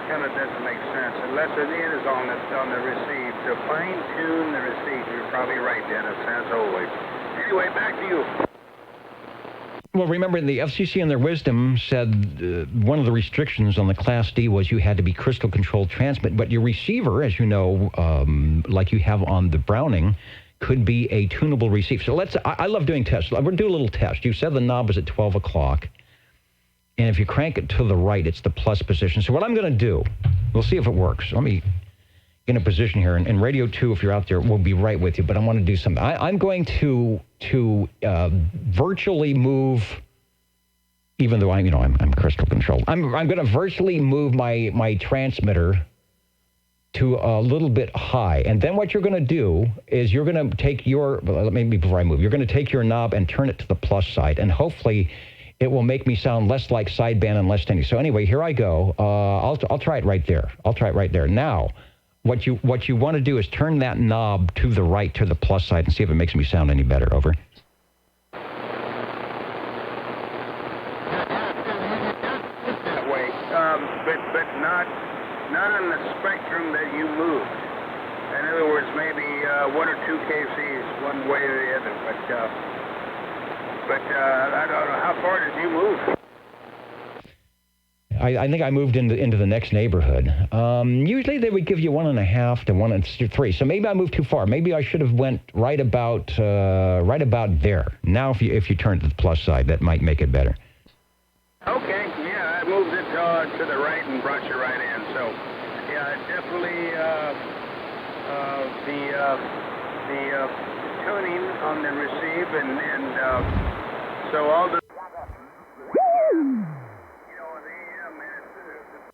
kind of doesn't make sense unless it is on the receive. To fine tune the receive, you're probably right, Dennis, as always. Anyway, back to you. Well, remember, the FCC in their wisdom said one of the restrictions on the Class D was you had to be crystal controlled transmit, but your receiver, as you know, like you have on the Browning, could be a tunable receiver. So I love doing tests. We'll do a little test. You said the knob is at 12 o'clock, and if you crank it to the right, it's the plus position. So what I'm going to do, we'll see if it works. Let me get in a position here, and Radio 2, if you're out there, will be right with you, but I want to do something. I'm going to virtually move, even though I'm crystal controlled. I'm going to virtually move my transmitter to a little bit high, and then what you're going to do is you're going to take maybe before I move, you're going to take your knob and turn it to the plus side, and hopefully it will make me sound less like sideband and less tinny. So anyway, here I go. I'll try it right there. Now, what you want to do is turn that knob to the right, to the plus side, and see if it makes me sound any better. Over. That way, but not on the spectrum that you moved. In other words, maybe 1 or 2 kcs one way or the other. But I don't know, how far did you move? I think I moved into the next neighborhood. Usually they would give you 1.5 to 1 and 3. So maybe I moved too far. Maybe I should have went right about there. Now, if you turn to the plus side, that might make it better. Okay, yeah, I moved it to the right and brought you right in. So, yeah, definitely the tuning on the receive and so all the.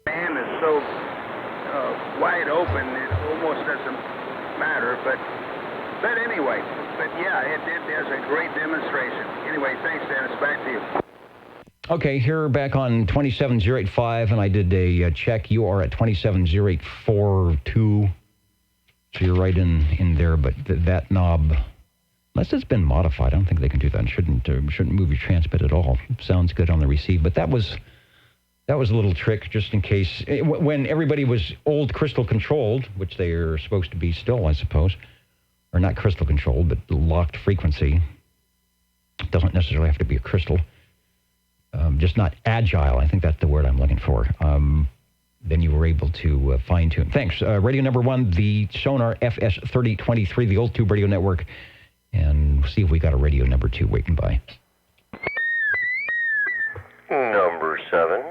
Band is so wide open, it almost doesn't matter. But anyway, yeah, it does a great demonstration. Anyway, thanks, Dennis. Back to you. Okay, here back on 27085, and I did a check. You are at 27082, so you're right in there. But that knob, unless it's been modified, I don't think they can do that. It shouldn't move your transmit at all. It sounds good on the receive, but that was That was a little trick, just in case. When everybody was old crystal controlled, which they are supposed to be still, I suppose, or not crystal controlled, but locked frequency. Doesn't necessarily have to be a crystal. Just not agile. I think that's the word I'm looking for. Then you were able to fine-tune. Thanks. Radio number 1, the Sonar FS3023, the Old Tube Radio Network. And we'll see if we got a radio number 2 waiting by. Number 7.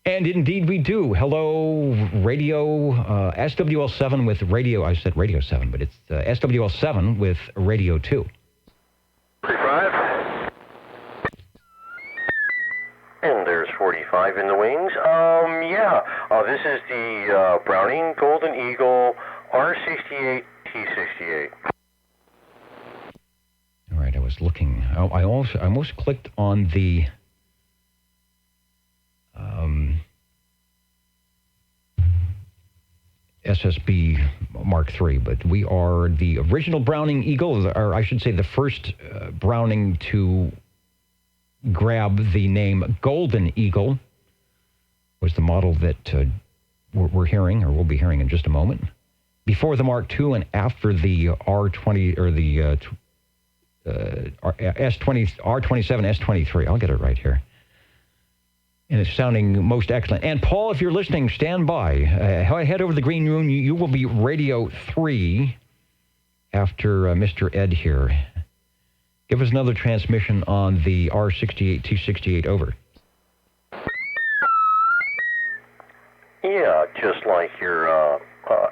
And indeed we do. Hello, radio, SWL7 with radio. I said radio 7, but it's SWL7 with radio 2. 45. And there's 45 in the wings. This is the Browning Golden Eagle R68 T68. All right, I was looking. I almost clicked on the SSB Mark III, but we are the original Browning Eagle, or I should say the first Browning to grab the name Golden Eagle, was the model that we're hearing, or we'll be hearing in just a moment. Before the Mark II and after the R20, or the R27, S23. I'll get it right here. And it's sounding most excellent. And Paul, if you're listening, stand by. Head over to the green room. You will be radio 3 after Mr. Ed here. Give us another transmission on the R68 T68. Over. Yeah, just like your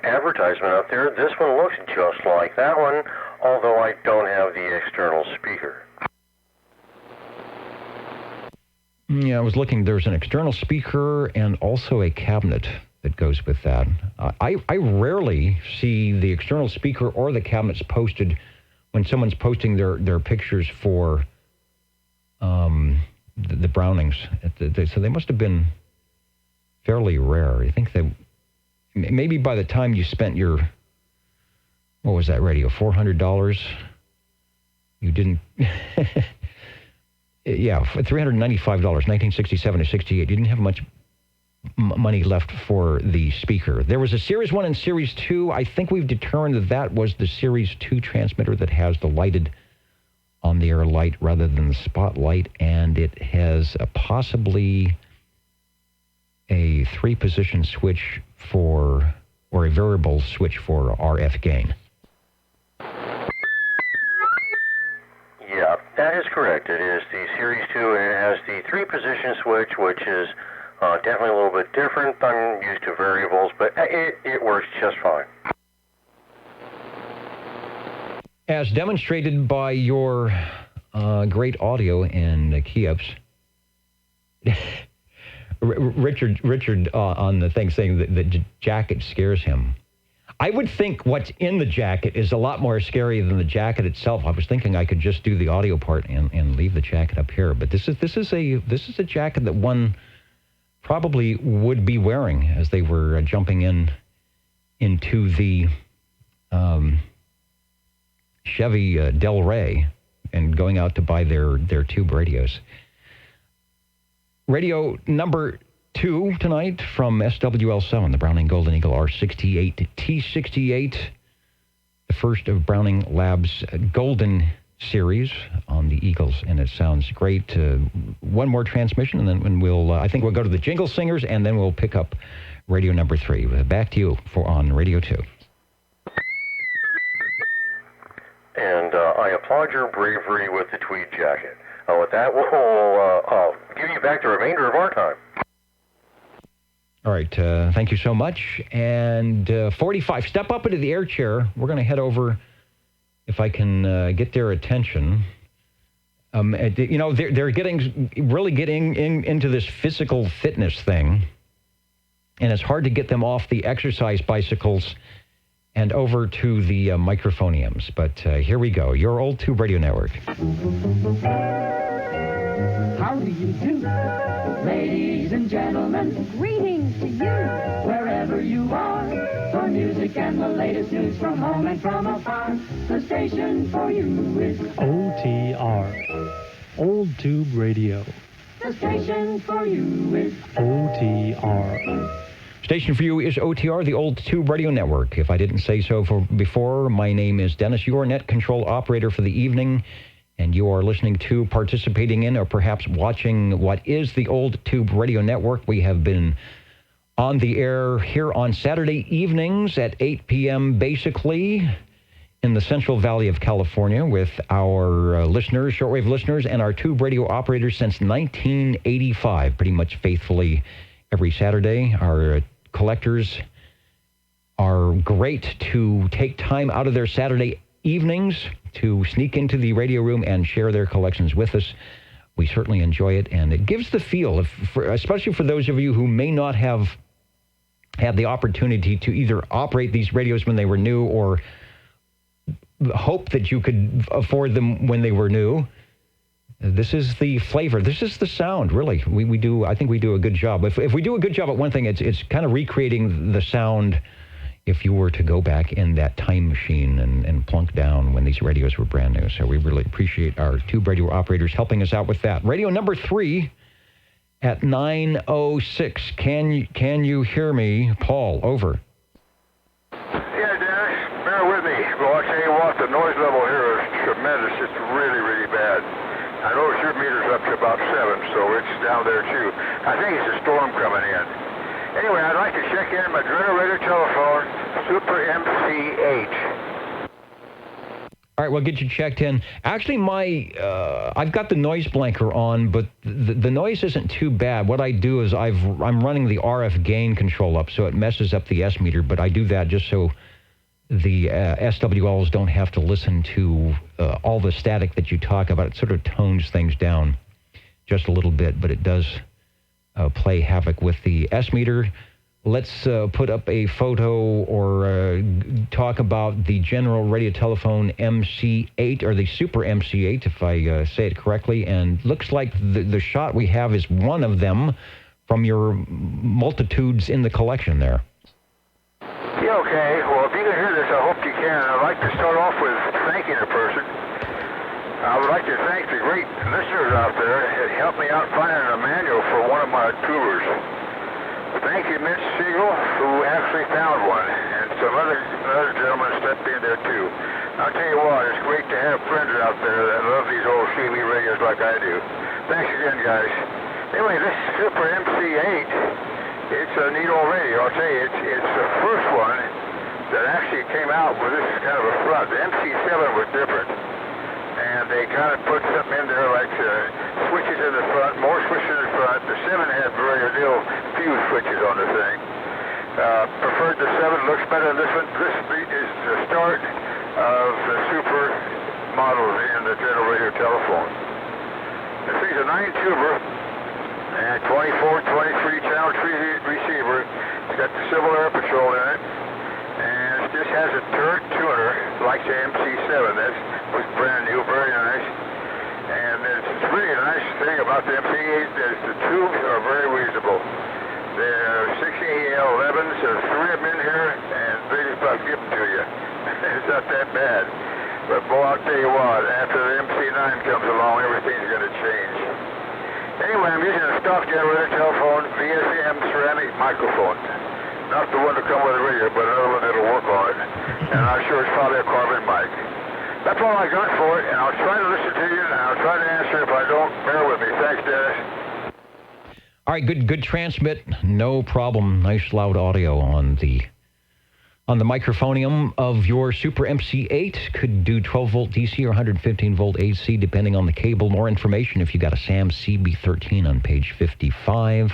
advertisement up there. This one looks just like that one, although I don't have the external speaker. Yeah, I was looking. There's an external speaker and also a cabinet that goes with that. I rarely see the external speaker or the cabinets posted when someone's posting their pictures for the Brownings. So they must have been fairly rare. I think that maybe by the time you spent your, what was that radio, $400, you didn't... Yeah, for $395, 1967 to 68. You didn't have much money left for the speaker. There was a Series 1 and Series 2. I think we've determined that was the Series 2 transmitter that has the lighted on-the-air light rather than the spotlight, and it has possibly a 3-position switch for, or a variable switch for RF gain. Yeah, that is correct. It is the Series 2, and it has the 3-position switch, which is definitely a little bit different. I'm used to variables, but it works just fine. As demonstrated by your great audio and key-ups, Richard on the thing saying that the jacket scares him. I would think what's in the jacket is a lot more scary than the jacket itself. I was thinking I could just do the audio part and leave the jacket up here, but this is a jacket that one probably would be wearing as they were jumping into the Chevy Del Rey and going out to buy their tube radios. Radio number 2 tonight from SWL7, the Browning Golden Eagle R68 T68, the first of Browning Labs' Golden series on the Eagles, and it sounds great. One more transmission, and then we'll, I think we'll go to the Jingle Singers, and then we'll pick up radio number 3. Back to you on Radio 2. And I applaud your bravery with the tweed jacket. With that, we'll give you back the remainder of our time. All right, thank you so much. And 45, step up into the air chair. We're going to head over, if I can get their attention. You know, they're really getting into this physical fitness thing, and it's hard to get them off the exercise bicycles and over to the microphoniums. But here we go, your Old Tube Radio Network. How do you do, ladies and gentlemen? Greetings to you, wherever you are. For music and the latest news from home and from afar, the station for you is OTR, Old Tube Radio. The station for you is OTR. Station for you is OTR, the Old Tube Radio Network. If I didn't say so before, my name is Dennis, your net control operator for the evening, and you are listening to, participating in, or perhaps watching what is the Old Tube Radio Network. We have been on the air here on Saturday evenings at 8 p.m. basically in the Central Valley of California with our listeners, shortwave listeners, and our tube radio operators since 1985, pretty much faithfully every Saturday. Our collectors are great to take time out of their Saturday evenings to sneak into the radio room and share their collections with us. We certainly enjoy it, and it gives the feel, especially for those of you who may not have had the opportunity to either operate these radios when they were new or hope that you could afford them when they were new. This is the flavor. This is the sound, really. We do. I think we do a good job. If we do a good job at one thing, it's kind of recreating the sound if you were to go back in that time machine and plunk down when these radios were brand new. So we really appreciate our tube radio operators helping us out with that. Radio number 3 at 906. Can you hear me? Paul, over. Yeah, Dennis, bear with me. Well, I'll tell you what, the noise level here is tremendous. It's really, really bad. I notice your meter's up to about 7, so it's down there too. I think it's a storm coming in. Anyway, I'd like to check in my generator telephone, Super MC8. All right, we'll get you checked in. Actually, I've got the noise blanker on, but the noise isn't too bad. What I do is I'm running the RF gain control up, so it messes up the S meter, but I do that just so the SWLs don't have to listen to all the static that you talk about. It sort of tones things down just a little bit, but it does play havoc with the S meter. Let's put up a photo or talk about the General Radio Telephone MC8, or the Super MC8, if I say it correctly. And looks like the shot we have is one of them from your multitudes in the collection there. Yeah, okay. Well, if you can hear this, I hope you can. I'd like to start off with thanking a person. I would like to thank the great listeners out there that helped me out finding a manual for one of my tubers. Thank you, Mitch Siegel, who actually found one, and some other gentlemen stepped in there too. I'll tell you what, it's great to have friends out there that love these old CB radios like I do. Thanks again, guys. Anyway, this Super MC8, it's a neat old radio. I'll tell you, it's the first one that actually came out with this kind of a front. The MC7 was different, and they kind of put something in there like switches in the front, more switches in the front. The 7 had very little few switches on the thing. Preferred the 7, looks better than this one. This is the start of the Super models in the General Radio Telephone. This thing's a 9-tuber and 24, 23 channel receiver. It's got the Civil Air Patrol in it, and it just has a turret tuner like the MC7. That was brand new, very nice. And it's really a nice thing about the MC8 is the tubes are very reasonable. They're 6AL11s, there's 3 of them in here, and they just about give them to you. It's not that bad. But boy, I'll tell you what, after the MC9 comes along, everything's going to change. Anyway, I'm using a stock generator telephone, VSM ceramic microphone. Not the one to come with the radio, but another one that'll work on it. And I'm sure it's probably a carbon mic. That's all I got for it, and I'll try to listen to you, and I'll try to answer if I don't. Bear with me. Thanks, Dennis. All right, good transmit. No problem. Nice loud audio on the microphonium of your Super MC8. Could do 12-volt DC or 115-volt AC, depending on the cable. More information if you got a SAM CB13 on page 55.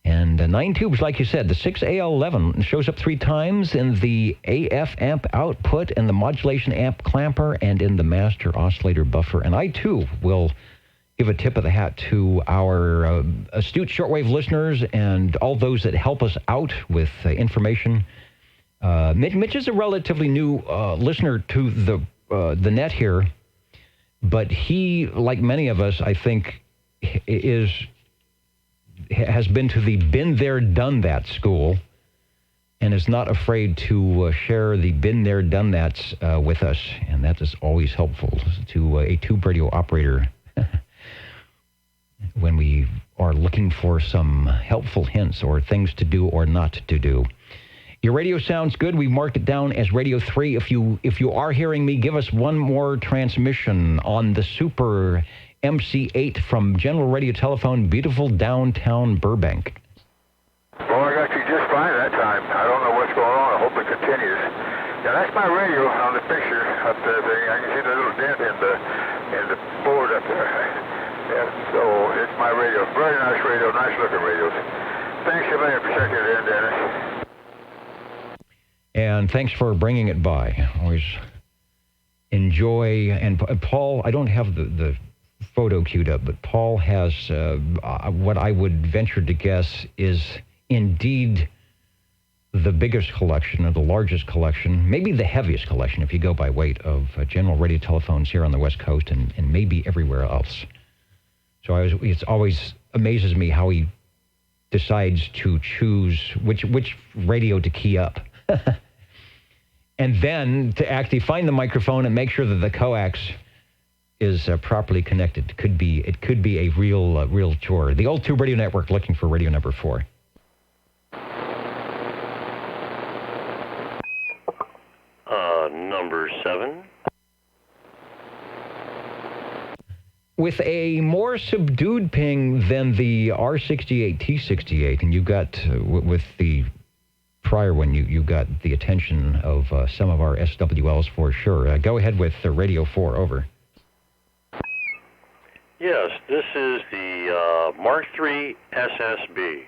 And 9 tubes, like you said. The 6AL11 shows up 3 times in the AF amp output and the modulation amp clamper and in the master oscillator buffer. And I, too, will give a tip of the hat to our astute shortwave listeners and all those that help us out with information. Mitch is a relatively new listener to the net here, but he, like many of us, I think, has been to the been there, done that school, and is not afraid to share the been there, done that's with us, and that is always helpful to a tube radio operator. when we are looking for some helpful hints or things to do or not to do. Your radio sounds good. We marked it down as Radio 3. If you are hearing me, give us one more transmission on the Super MC8 from General Radio Telephone, beautiful downtown Burbank. Well, I got you just fine that time. I don't know what's going on. I hope it continues. Yeah, that's my radio on the picture up there. I can see the little dent in the board up there. Yeah, so it's my radio. Very nice radio, nice looking radios. Thanks a million for checking it in, Dennis. And thanks for bringing it by. Always enjoy. And Paul, I don't have the photo queued up, but Paul has what I would venture to guess is indeed the biggest collection or the largest collection, maybe the heaviest collection if you go by weight of General Radio telephones here on the West Coast and maybe everywhere else. So it always amazes me how he decides to choose which radio to key up. And then to actually find the microphone and make sure that the coax is properly connected. It could be a real chore. The Old Tube Radio Network looking for radio number 4. Number 7. With a more subdued ping than the R68 T68, and you got with the prior one, you got the attention of some of our SWLs for sure. Go ahead with Radio 4, over. Yes, this is the Mark III SSB.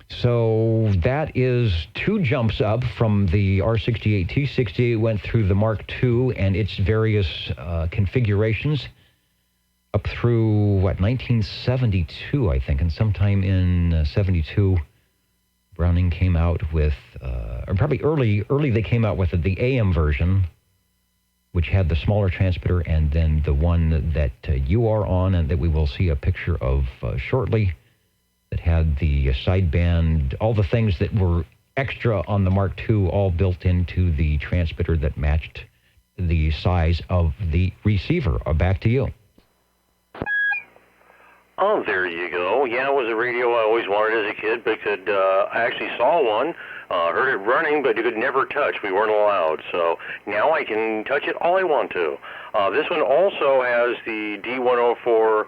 So that is 2 jumps up from the R68 T68, went through the Mark II and its various configurations up through, 1972, I think, and sometime in 72, Browning came out with, or probably early they came out with the AM version, which had the smaller transmitter, and then the one that you are on and that we will see a picture of shortly, that had the sideband, all the things that were extra on the Mark II, all built into the transmitter that matched the size of the receiver. Back to you. Oh, there you go. Yeah, it was a radio I always wanted as a kid, but I actually saw one, heard it running, but you could never touch. We weren't allowed. So now I can touch it all I want to. This one also has the D104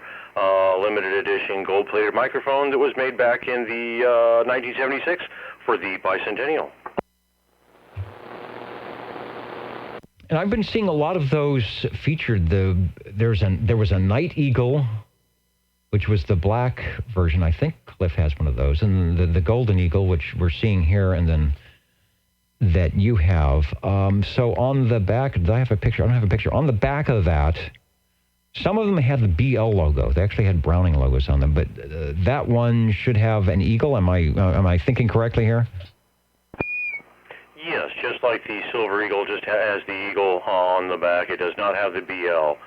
limited edition gold-plated microphone that was made back in the 1976 for the bicentennial. And I've been seeing a lot of those featured. There was a Night Eagle, which was the black version. I think Cliff has one of those, and the Golden Eagle, which we're seeing here, and then that you have. So on the back, do I have a picture? I don't have a picture. On the back of that, some of them had the BL logo. They actually had Browning logos on them, but that one should have an eagle. Am I thinking correctly here? Yes, just like the Silver Eagle just has the eagle on the back. It does not have the BL.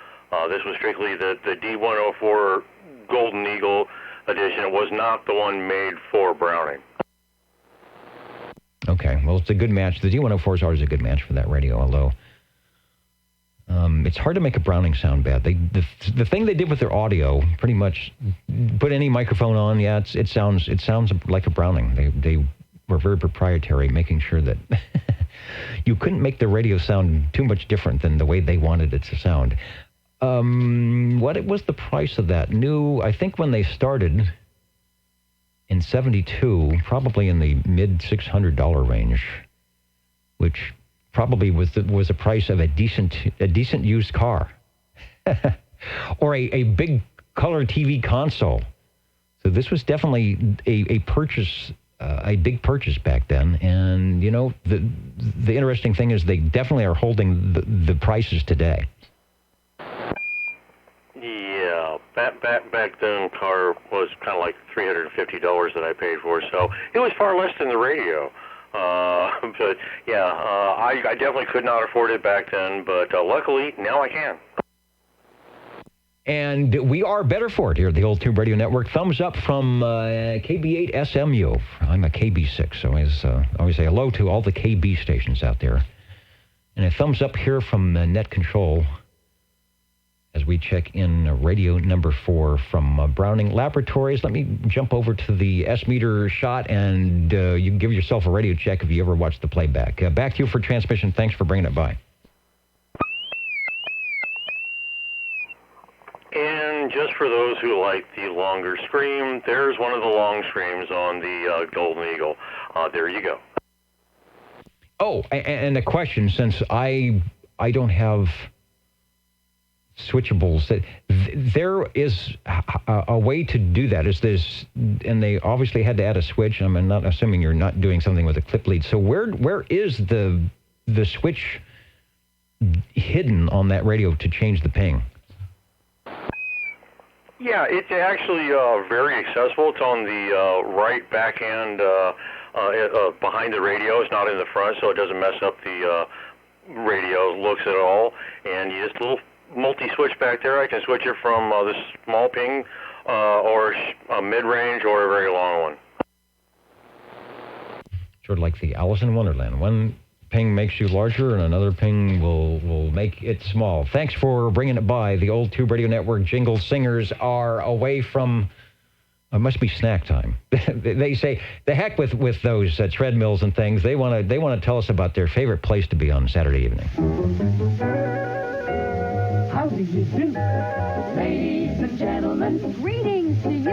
This was strictly the D104 Golden Eagle edition. It was not the one made for Browning. Okay, well, it's a good match. The D104 is always a good match for that radio, although it's hard to make a Browning sound bad. The thing they did with their audio, pretty much put any microphone on, yeah, it sounds like a Browning. They were very proprietary, making sure that you couldn't make the radio sound too much different than the way they wanted it to sound. What was the price of that? New, I think when they started in 72, probably in the mid $600 range, which probably was the price of a decent used car, or a big color TV console. So this was definitely a purchase, a big purchase back then. And you know, the interesting thing is they definitely are holding the prices today. Yeah, back then, car was kind of like $350 that I paid for, so it was far less than the radio. But yeah, I definitely could not afford it back then, but luckily now I can. And we are better for it here at the Old Tube Radio Network. Thumbs up from KB8 SMU. I'm a KB6, so always say hello to all the KB stations out there. And a thumbs up here from Net Control as we check in radio number 4 from Browning Laboratories. Let me jump over to the S-meter shot, and you can give yourself a radio check if you ever watch the playback. Back to you for transmission. Thanks for bringing it by. And just for those who like the longer scream, there's one of the long screams on the Golden Eagle. There you go. Oh, and a question, since I don't have switchables, there is a way to do that. Is this, and they obviously had to add a switch. I'm not assuming you're not doing something with a clip lead. So where is the switch hidden on that radio to change the ping? Yeah, it's actually very accessible. It's on the right back end behind the radio. It's not in the front, so it doesn't mess up the radio looks at all. And you just a little multi-switch back there. I can switch it from this small ping or a mid-range or a very long one. Sort of like the Alice in Wonderland. One ping makes you larger, and another ping will make it small. Thanks for bringing it by. The Old Tube Radio Network jingle singers are away from... It must be snack time. They say, the heck with those treadmills and things. They want to tell us about their favorite place to be on Saturday evening. How do you do? Ladies and gentlemen, greetings to you.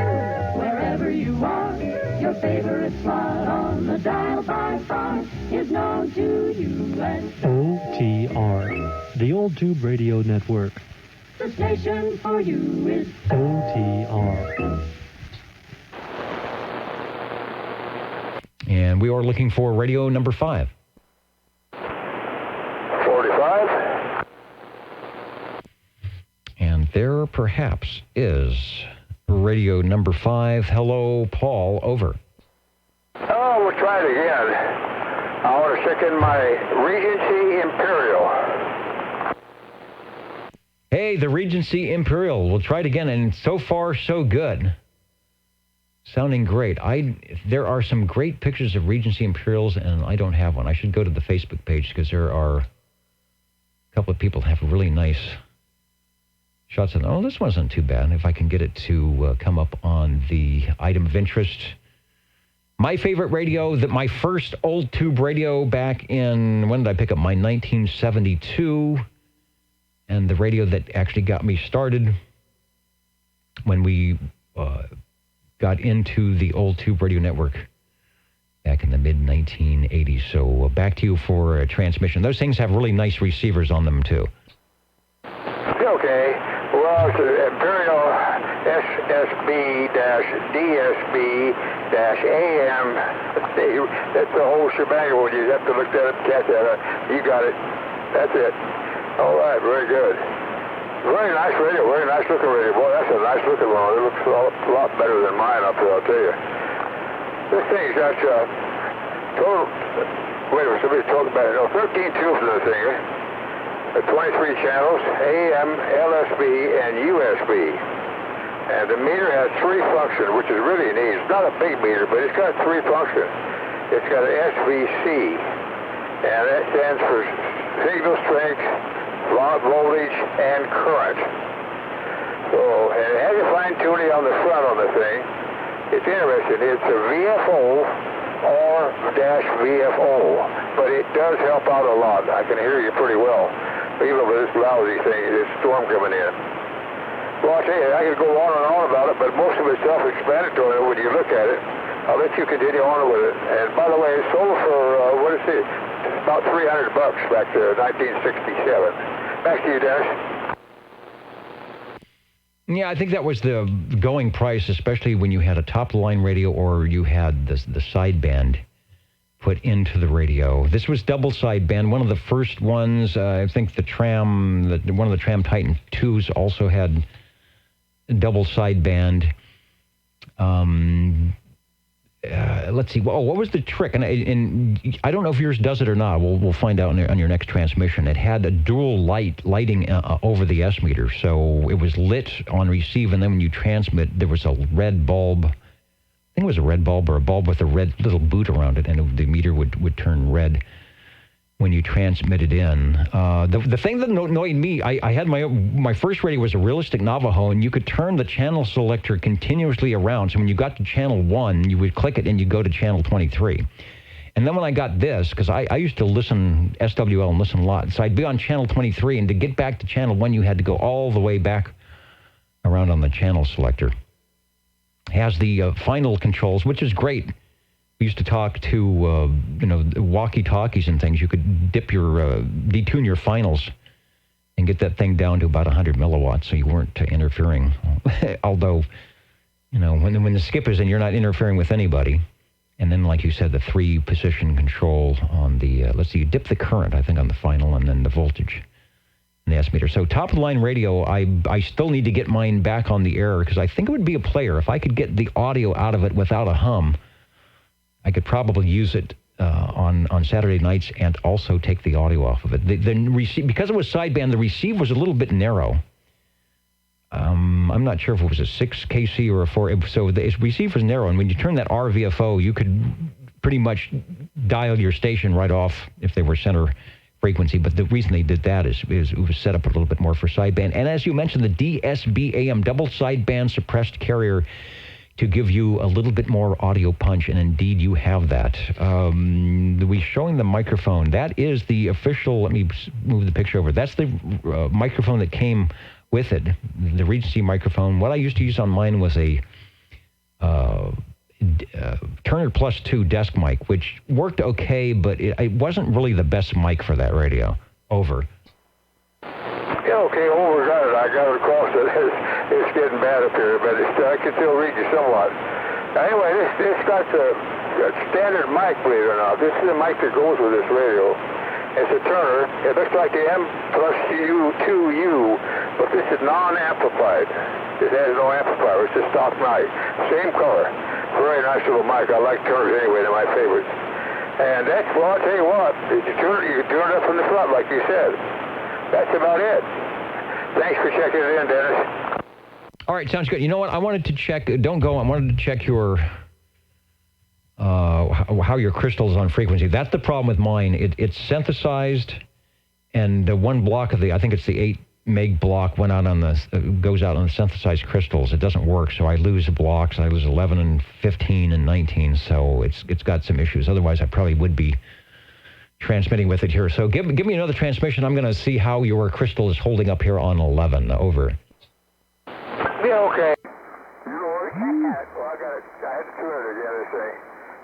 Wherever you are, your favorite slot on the dial by far is known to you as OTR, the Old Tube Radio Network. the station for you is OTR. And we are looking for radio number 5. 45. And there perhaps is radio number 5. Hello, Paul, over. Oh, we'll try it again. I want to check in my Regency Imperial. Hey, the Regency Imperial. We'll try it again, and so far, so good. Sounding great. There are some great pictures of Regency Imperials, and I don't have one. I should go to the Facebook page because there are a couple of people that have really nice shots of them. Oh, this wasn't too bad. If I can get it to come up on the item of interest. My favorite radio, my first old tube radio back in, when did I pick up? My 1972. And the radio that actually got me started when we got into the old tube radio network back in the mid-1980s. So back to you for a transmission. Those things have really nice receivers on them, too. Okay. Well, it's Imperial SSB-DSB-AM. That's the whole shebang. When you have to look that up, catch that. You got it. That's it. All right, very good. Very nice radio, very nice looking radio. Boy, that's a nice looking one. It looks a lot better than mine up there, I'll tell you. This thing's got total, wait a minute, somebody's talking about it. No, 13 tubes in the thing. 23 channels, AM, LSB, and USB. And the meter has 3 functions, which is really neat. It's not a big meter, but it's got 3 functions. It's got an SVC, and that stands for signal strength, voltage, and current. So, and it has a fine tuning on the front on the thing. It's interesting. It's a VFO or -VFO, but it does help out a lot. I can hear you pretty well, even with this lousy thing, this storm coming in. Well, I'll tell you, I could go on and on about it, but most of it's self-explanatory when you look at it. I'll let you continue on with it. And by the way, it sold for, what is it? About $300 back there, 1967. Back to you, Dennis. Yeah, I think that was the going price, especially when you had a top-of-the-line radio or you had the sideband put into the radio. This was double sideband. One of the first ones, I think one of the Tram Titan 2s also had double sideband. Let's see. Oh, what was the trick? And I don't know if yours does it or not. We'll find out on your next transmission. It had a dual lighting over the S meter, so it was lit on receive, and then when you transmit, there was a red bulb. I think it was a red bulb or a bulb with a red little boot around it, and the meter would turn red. when you transmit it in. The thing that annoyed me, I had my first radio was a Realistic Navajo, and you could turn the channel selector continuously around. So when you got to channel 1, you would click it and you go to channel 23. And then when I got this, because I used to listen SWL and listen a lot, so I'd be on channel 23, and to get back to channel 1, you had to go all the way back around on the channel selector. It has the final controls, which is great. We used to talk to, walkie-talkies and things. You could detune your finals and get that thing down to about 100 milliwatts, so you weren't interfering. Although, when the skip is in, you're not interfering with anybody. And then, like you said, the 3-position control on the, you dip the current, I think, on the final, and then the voltage and the S-meter. So top-of-the-line radio, I still need to get mine back on the air, because I think it would be a player. If I could get the audio out of it without a hum, I could probably use it on Saturday nights and also take the audio off of it. Because it was sideband, the receive was a little bit narrow. I'm not sure if it was a 6 KC or a 4. So the receive was narrow, and when you turn that RVFO, you could pretty much dial your station right off if they were center frequency. But the reason they did that is it was set up a little bit more for sideband. And as you mentioned, the DSB AM double sideband suppressed carrier to give you a little bit more audio punch, and indeed you have that. We're showing the microphone. That is the official, let me move the picture over. That's the microphone that came with it, the Regency microphone. What I used to use on mine was a Turner Plus 2 desk mic, which worked okay, but it wasn't really the best mic for that radio. Over. Yeah, okay, over, got it. I got it across it. It's getting bad up here, but I can still read you somewhat. Anyway, this got a standard mic, believe it or not. This is the mic that goes with this radio. It's a Turner. It looks like the M+U2U, but this is non-amplified. It has no amplifier. It's just stock mic. Same color. Very nice little mic. I like Turners anyway. They're my favorites. And that's, well, I'll tell you what. You can turn it up from the front, like you said. That's about it. Thanks for checking it in, Dennis. All right, sounds good. You know what? I wanted to check. Don't go. I wanted to check your how your crystal is on frequency. That's the problem with mine. It's synthesized, and one block of I think it's the 8 meg block went out on goes out on the synthesized crystals. It doesn't work, so I lose blocks. I lose 11 and 15 and 19. So it's got some issues. Otherwise, I probably would be transmitting with it here. So give me another transmission. I'm going to see how your crystal is holding up here on 11. Over. Yeah, okay. Well, I had to turn it again, this thing.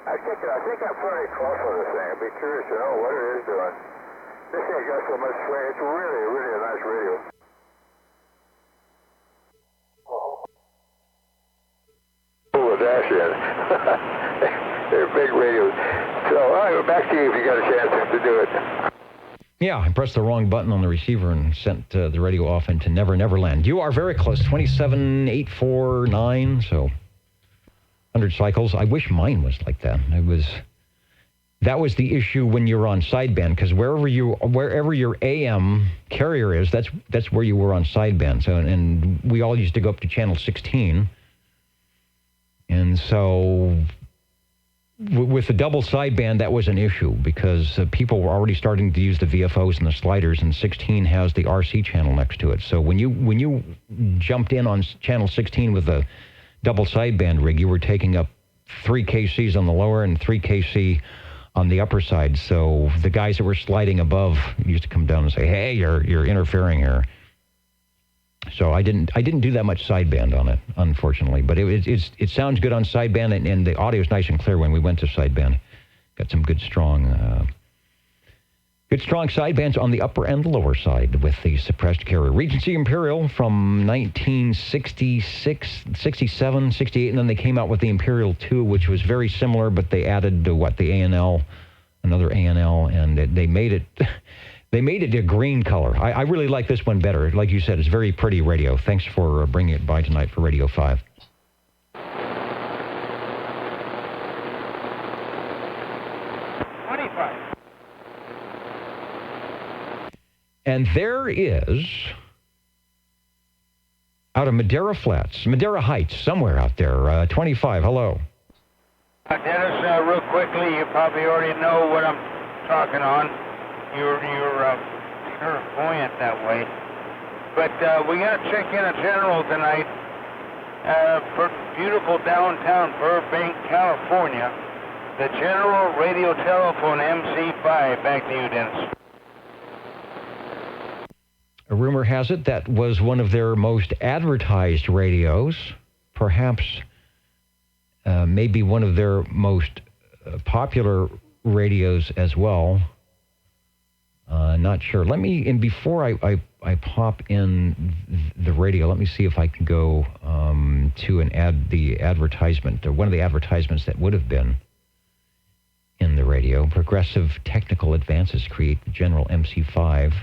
I think I'm pretty close on this thing. I'd be curious to know what it is doing. This thing got so much swing. It's really, really a nice radio. Pull the dash in. They're big radios. So, all right, back to you if you got a chance to do it. Yeah, I pressed the wrong button on the receiver and sent the radio off into Never Never Land. You are very close, 27,849, so 100 cycles. I wish mine was like that. That was the issue when you're on sideband, because wherever your AM carrier is, that's where you were on sideband. So, and we all used to go up to channel 16, and so with the double sideband, that was an issue because people were already starting to use the VFOs and the sliders, and 16 has the RC channel next to it. So when you jumped in on channel 16 with a double sideband rig, you were taking up 3 KCs on the lower and 3 KC on the upper side. So the guys that were sliding above used to come down and say, "Hey, you're interfering here." So I didn't do that much sideband on it, unfortunately. But it sounds good on sideband, and the audio is nice and clear when we went to sideband. Got some good strong sidebands on the upper and lower side with the suppressed carrier. Regency Imperial from 1966, 67, 68, and then they came out with the Imperial 2, which was very similar, but they added the ANL, another ANL, and they made it... They made it a green color. I really like this one better. Like you said, it's very pretty radio. Thanks for bringing it by tonight for Radio 5. And there is, out of Madera Flats, Madera Heights, somewhere out there, 25. Hello. Dennis, real quickly, you probably already know what I'm talking on. you're clairvoyant that way. But we got to check in a general tonight for beautiful downtown Burbank, California. The General Radio Telephone MC5. Back to you, Dennis. A rumor has it that was one of their most advertised radios, perhaps maybe one of their most popular radios as well. Not sure. Let me, and before I pop in the radio, let me see if I can go to the advertisement, or one of the advertisements that would have been in the radio. Progressive technical advances create the General MC5.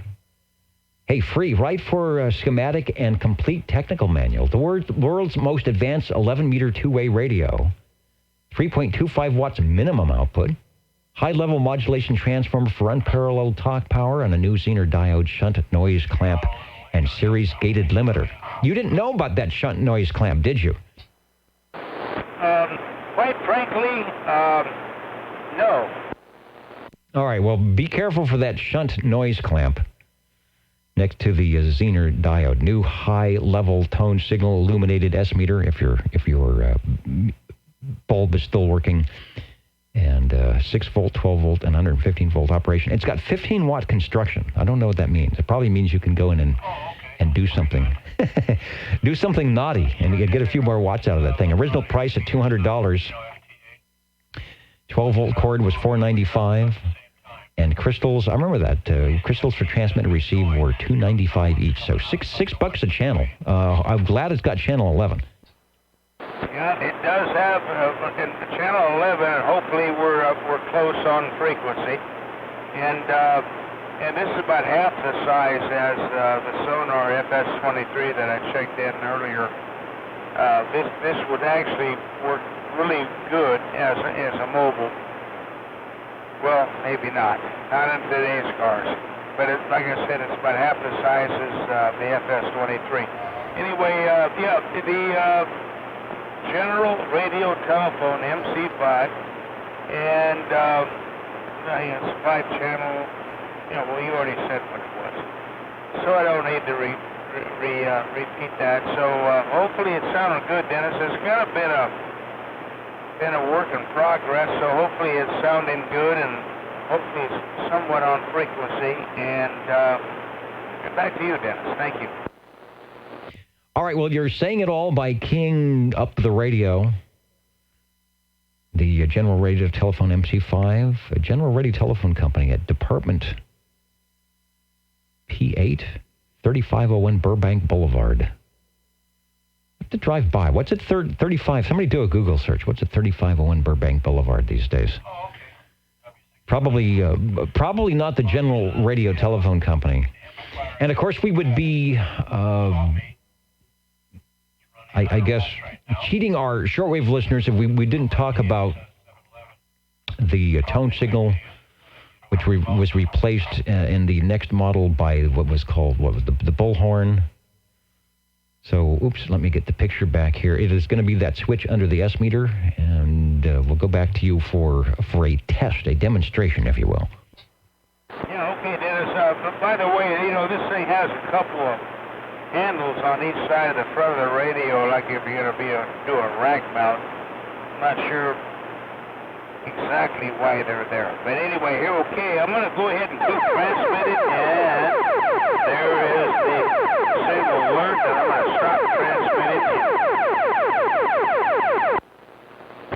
Hey, free, right for a schematic and complete technical manual. The world's most advanced 11-meter two-way radio. 3.25 watts minimum output. High-level modulation transformer for unparalleled talk power, and a new Zener diode shunt noise clamp and series gated limiter. You didn't know about that shunt noise clamp, did you? Quite frankly, no. All right, well, be careful for that shunt noise clamp next to the Zener diode. New high-level tone signal illuminated S-meter if your bulb is still working. And 6-volt, 12-volt, and 115-volt operation. It's got 15-watt construction. I don't know what that means. It probably means you can go in and do something. Do something naughty, and you get a few more watts out of that thing. Original price at $200. 12-volt cord was $495. And crystals, I remember that. Crystals for transmit and receive were $295 each. So $6 a channel. I'm glad it's got channel 11. Yeah, it does have in channel 11. Hopefully, we're close on frequency, and this is about half the size as the Sonar FS23 that I checked in earlier. This would actually work really good as a mobile. Well, maybe not in today's cars, but like I said, it's about half the size as the FS23. Anyway, the General Radio Telephone MC5, and it's 5-channel. Well, you already said what it was, so I don't need to repeat that. So hopefully it sounded good, Dennis. It's kind of been a work in progress, so hopefully it's sounding good, and hopefully it's somewhat on frequency. And get back to you, Dennis. Thank you. All right, well, you're saying it all by keying up the radio. The General Radio Telephone MC5, a General Radio Telephone Company at Department P8, 3501 Burbank Boulevard. I have to drive by. What's at 35? Somebody do a Google search. What's at 3501 Burbank Boulevard these days? Probably not the General Radio Telephone Company. And, of course, we would be... I guess, cheating our shortwave listeners if we didn't talk about the tone signal, which was replaced in the next model by what was the bullhorn. So, oops, let me get the picture back here. It is going to be that switch under the S-meter, and we'll go back to you for a test, a demonstration, if you will. Yeah, okay, Dennis. But by the way, this thing has a couple of handles on each side of the front of the radio, like if you're going to do a rack mount. I'm not sure exactly why they're there. But anyway, here, okay, I'm going to go ahead and keep transmitting, and there is the signal alert, and I'm going to stop transmitting.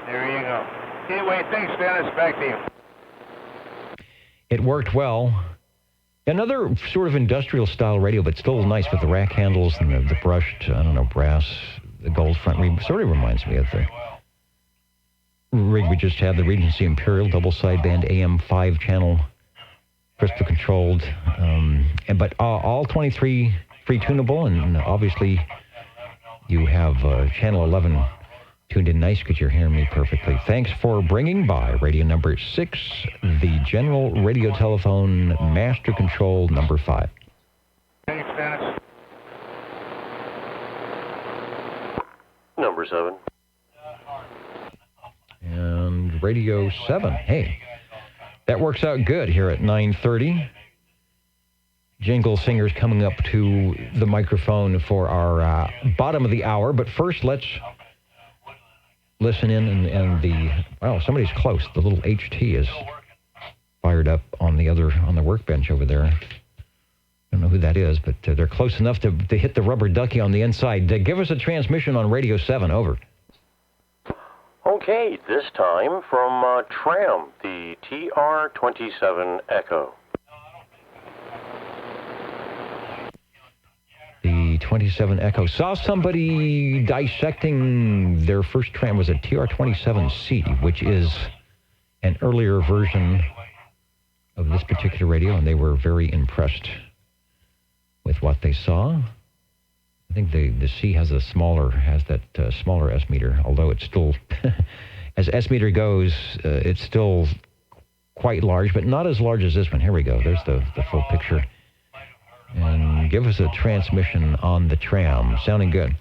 There you go. Anyway, thanks, Dennis. Back to you. It worked well. Another sort of industrial-style radio, but still nice with the rack handles and the brushed, brass, the gold front ring. Sort of reminds me of the rig we just had, the Regency Imperial double sideband AM 5-channel, crystal controlled, but all 23 free tunable, and obviously you have channel 11 tuned in nice because you're hearing me perfectly. Thanks for bringing by radio number 6, the General Radio Telephone Master Control number 5. Thanks, Dennis. Number 7. And radio 7. Hey, that works out good here at 9:30. jingle singers coming up to the microphone for our bottom of the hour. But first, let's listen in and somebody's close. The little HT is fired up on the workbench over there. I don't know who that is, but they're close enough to hit the rubber ducky on the inside. Give us a transmission on Radio 7. Over. Okay, this time from Tram, the TR-27 Echo. The 27 Echo. Saw somebody dissecting their first tram. Was a TR-27C, which is an earlier version of this particular radio, and they were very impressed with what they saw. I think the C has that smaller S meter, although it's still, as S meter goes, it's still quite large, but not as large as this one. Here we go. There's the full picture. And give us a transmission on the tram. Sounding good.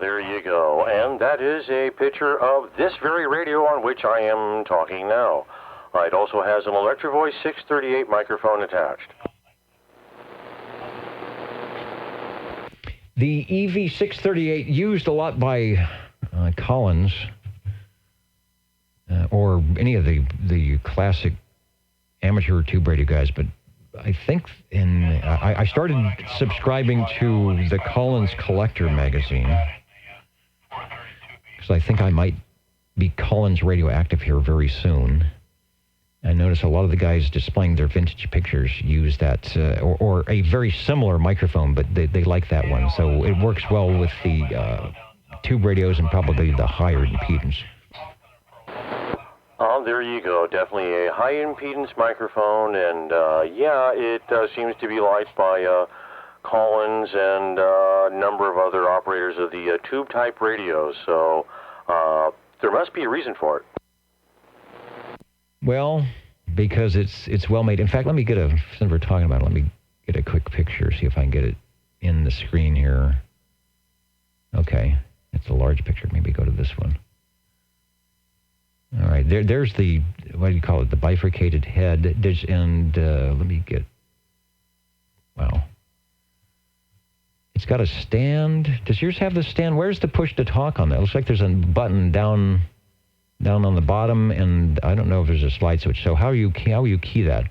There you go. And that is a picture of this very radio on which I am talking now. It also has an Electro Voice 638 microphone attached. The EV638 used a lot by Collins or any of the classic amateur tube radio guys, but I think I started subscribing to the Collins Collector magazine because I think I might be Collins radioactive here very soon. I notice a lot of the guys displaying their vintage pictures use that, or a very similar microphone, but they like that one. So it works well with the tube radios and probably the higher impedance. There you go. Definitely a high impedance microphone, and it seems to be liked by Collins and a number of other operators of the tube type radios. So there must be a reason for it. Well, because it's well made. In fact, let me get since we're talking about it, let me get a quick picture, see if I can get it in the screen here. Okay, it's a large picture. Maybe go to this one. All right, there's the, what do you call it, the bifurcated head. Let me get, wow. It's got a stand. Does yours have the stand? Where's the push to talk on that? It looks like there's a button down on the bottom, and I don't know if there's a slide switch. So how will you key that?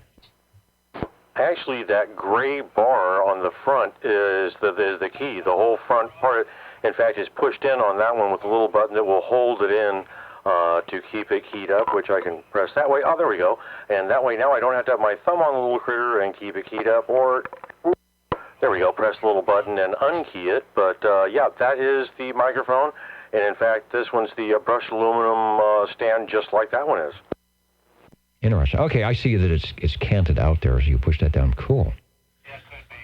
Actually, that gray bar on the front is the key. The whole front part, in fact, is pushed in on that one with a little button that will hold it in to keep it keyed up, which I can press that way. Oh, there we go. And that way now I don't have to have my thumb on the little critter and keep it keyed up, or there we go, press the little button and unkey it. But that is the microphone. And in fact, this one's the brushed aluminum stand, just like that one is. Interesting. Okay, I see that it's canted out there as you push that down. Cool.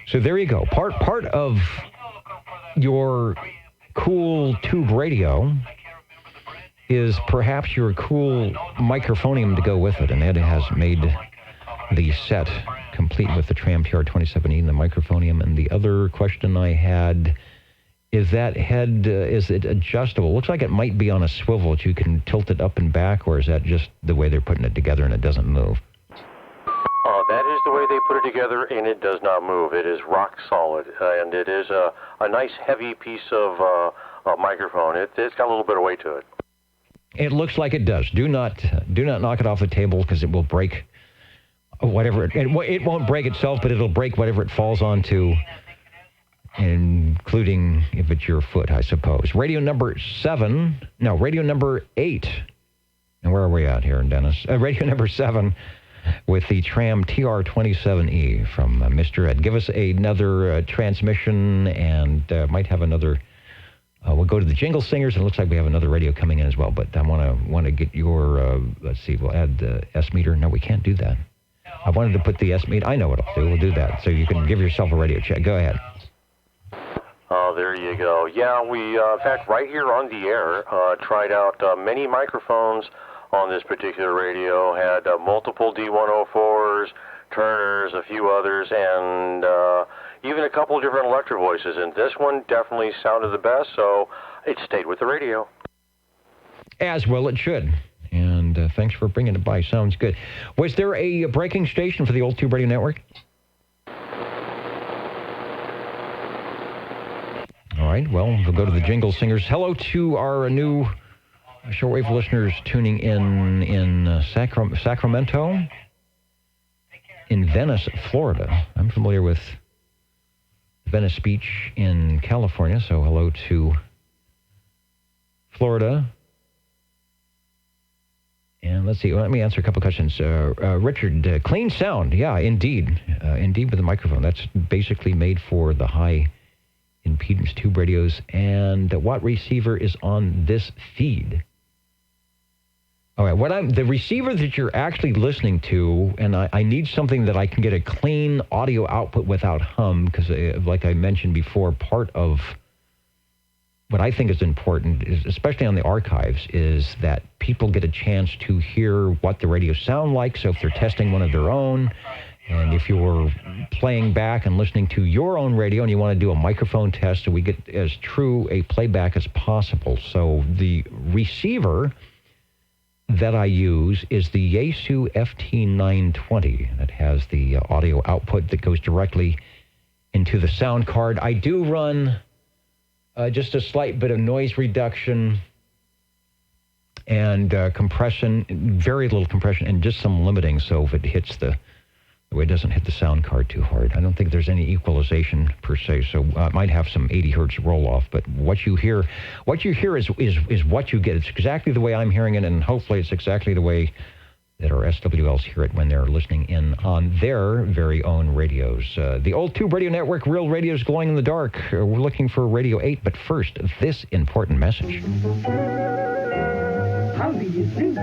So there you go. Part of your cool tube radio is perhaps your cool microphonium to go with it, and Ed has made the set complete with the Tram TR-27E and the microphonium. And the other question I had is that head, is it adjustable? Looks like it might be on a swivel that you can tilt it up and back, or is that just the way they're putting it together and it doesn't move? That is the way they put it together, and it does not move. It is rock solid, and it is a nice heavy piece of microphone. It's got a little bit of weight to it. It looks like it does. Do not knock it off the table, because it will break whatever. It won't break itself, but it'll break whatever it falls onto, including if it's your foot, I suppose. Radio number 8. And where are we at here, Dennis? Radio number 7 with the Tram TR-27E from Mr. Ed. Give us another transmission, and might have another. We'll go to the Jingle Singers, and it looks like we have another radio coming in as well. But I want to get your. Let's see. We'll add the S meter. No, we can't do that. I wanted to put the S meter. I know what I'll do. We'll do that, so you can give yourself a radio check. Go ahead. Oh, there you go. Yeah, we, in fact, right here on the air, tried out many microphones on this particular radio, had multiple D104s, Turners, a few others, and even a couple of different Electro Voices. And this one definitely sounded the best, so it stayed with the radio. As well it should. And thanks for bringing it by. Sounds good. Was there a breaking station for the old Tube Radio Network? right, well, we'll go to the jingle singers. Hello to our new shortwave listeners tuning in Sacramento, in Venice, Florida. I'm familiar with Venice Beach in California, so hello to Florida. And let's see, let me answer a couple questions. Richard, clean sound. Yeah, indeed. Indeed, with the microphone. That's basically made for the high impedance tube radios. And what receiver is on this feed? All right, the receiver that you're actually listening to, and I need something that I can get a clean audio output without hum, because like I mentioned before, part of what I think is important, is, especially on the archives, is that people get a chance to hear what the radios sound like. So if they're testing one of their own, and if you're playing back and listening to your own radio and you want to do a microphone test, so we get as true a playback as possible. So the receiver that I use is the Yaesu FT920. It has the audio output that goes directly into the sound card. I do run just a slight bit of noise reduction and compression, very little compression, and just some limiting, so if it hits the way it doesn't hit the sound card too hard. I don't think there's any equalization per se, so it might have some 80 hertz roll-off, but what you hear is what you get. It's exactly the way I'm hearing it, and hopefully it's exactly the way that our SWLs hear it when they're listening in on their very own radios. The Old Tube Radio Network, real radios glowing in the dark. We're looking for Radio 8, but first, this important message. How do you do?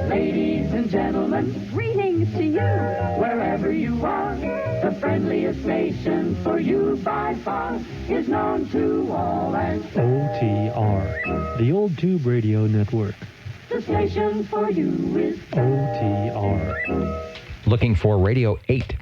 Ladies and gentlemen, greetings to you. Wherever you are, the friendliest station for you by far is known to all as OTR, the Old Tube Radio Network. The station for you is OTR. Looking for Radio 8.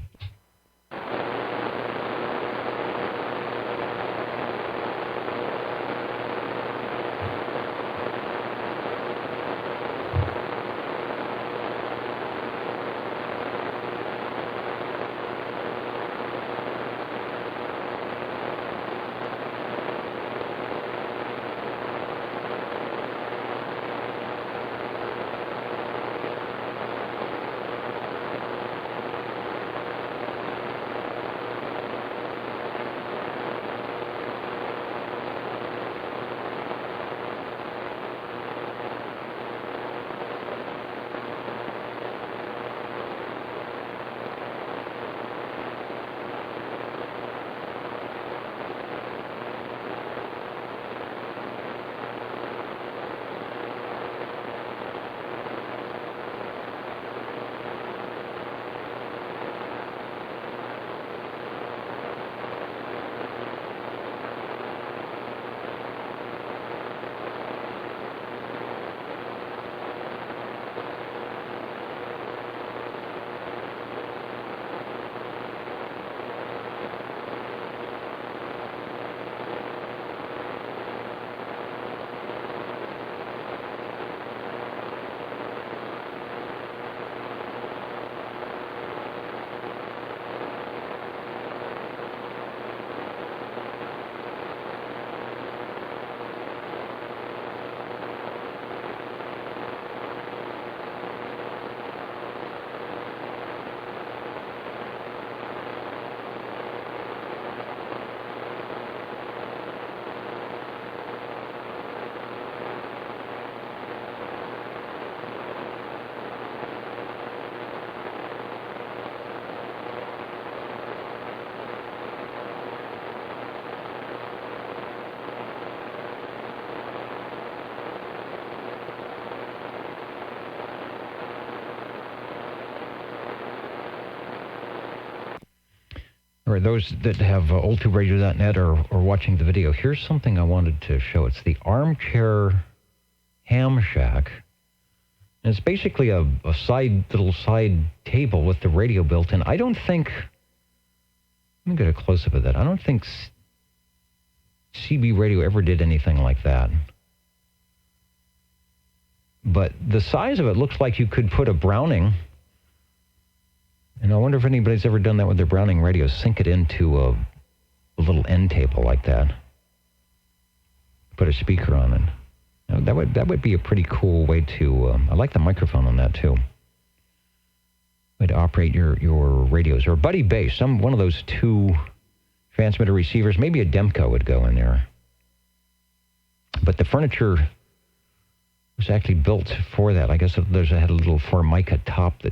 Or those that have oldtuberadio.net or watching the video, here's something I wanted to show. It's the Armchair Ham Shack. And it's basically a little side table with the radio built in. I don't think, let me get a close-up of that. I don't think CB Radio ever did anything like that. But the size of it looks like you could put a Browning. And I wonder if anybody's ever done that with their Browning radios, sink it into a little end table like that. put a speaker on it. Now, that would be a pretty cool way to. I like the microphone on that too. Way to operate your radios, or Buddy Bass, one of those two transmitter receivers. Maybe a Demco would go in there. But the furniture was actually built for that. I guess it had a little Formica top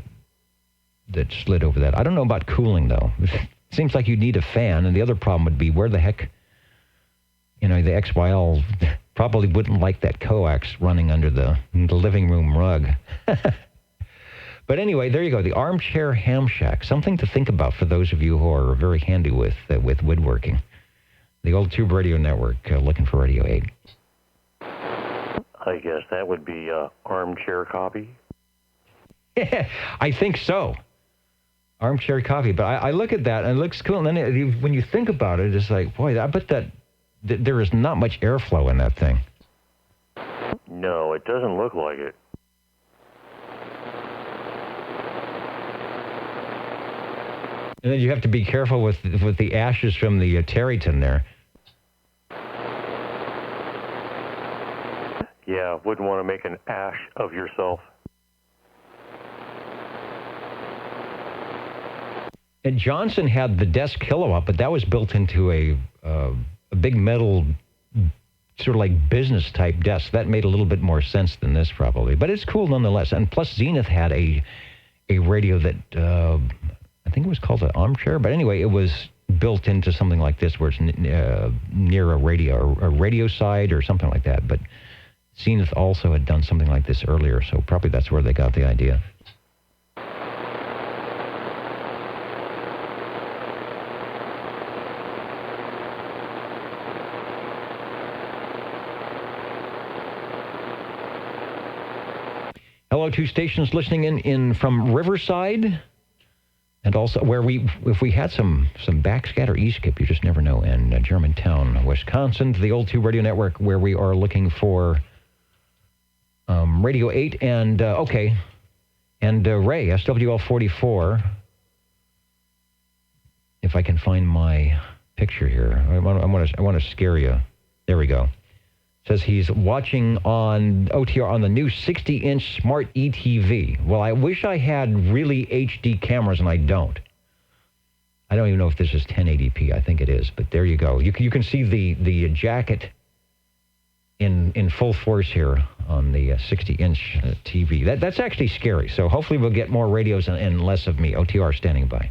that slid over that. I don't know about cooling, though. It seems like you'd need a fan, and the other problem would be where the heck, the XYL probably wouldn't like that coax running under the living room rug. But anyway, there you go, the Armchair Ham Shack. Something to think about for those of you who are very handy with woodworking. The Old Tube Radio Network, looking for Radio 8. I guess that would be armchair coffee. I think so. Armchair coffee. But I look at that, and it looks cool. And then when you think about it, it's like, boy, I bet that there is not much airflow in that thing. No, it doesn't look like it. And then you have to be careful with the ashes from the Terryton there. Yeah, wouldn't want to make an ash of yourself. And Johnson had the desk kilowatt, but that was built into a big metal, sort of like business type desk. That made a little bit more sense than this probably, but it's cool nonetheless. And plus Zenith had a radio that I think it was called an armchair, but anyway, it was built into something like this where it's near a radio side or something like that. But Zenith also had done something like this earlier, so probably that's where they got the idea. Hello, two stations listening in from Riverside, and also where if we had some backscatter e-skip, you just never know, in Germantown, Wisconsin, to the Old Tube Radio Network, where we are looking for Radio 8 and Ray, SWL 44. If I can find my picture here, I want to scare you. There we go. Says he's watching on OTR on the new 60-inch smart ETV. Well, I wish I had really HD cameras, and I don't. I don't even know if this is 1080p. I think it is, but there you go. You can see the jacket in full force here on the 60-inch TV. That's actually scary. So hopefully we'll get more radios and less of me. OTR standing by.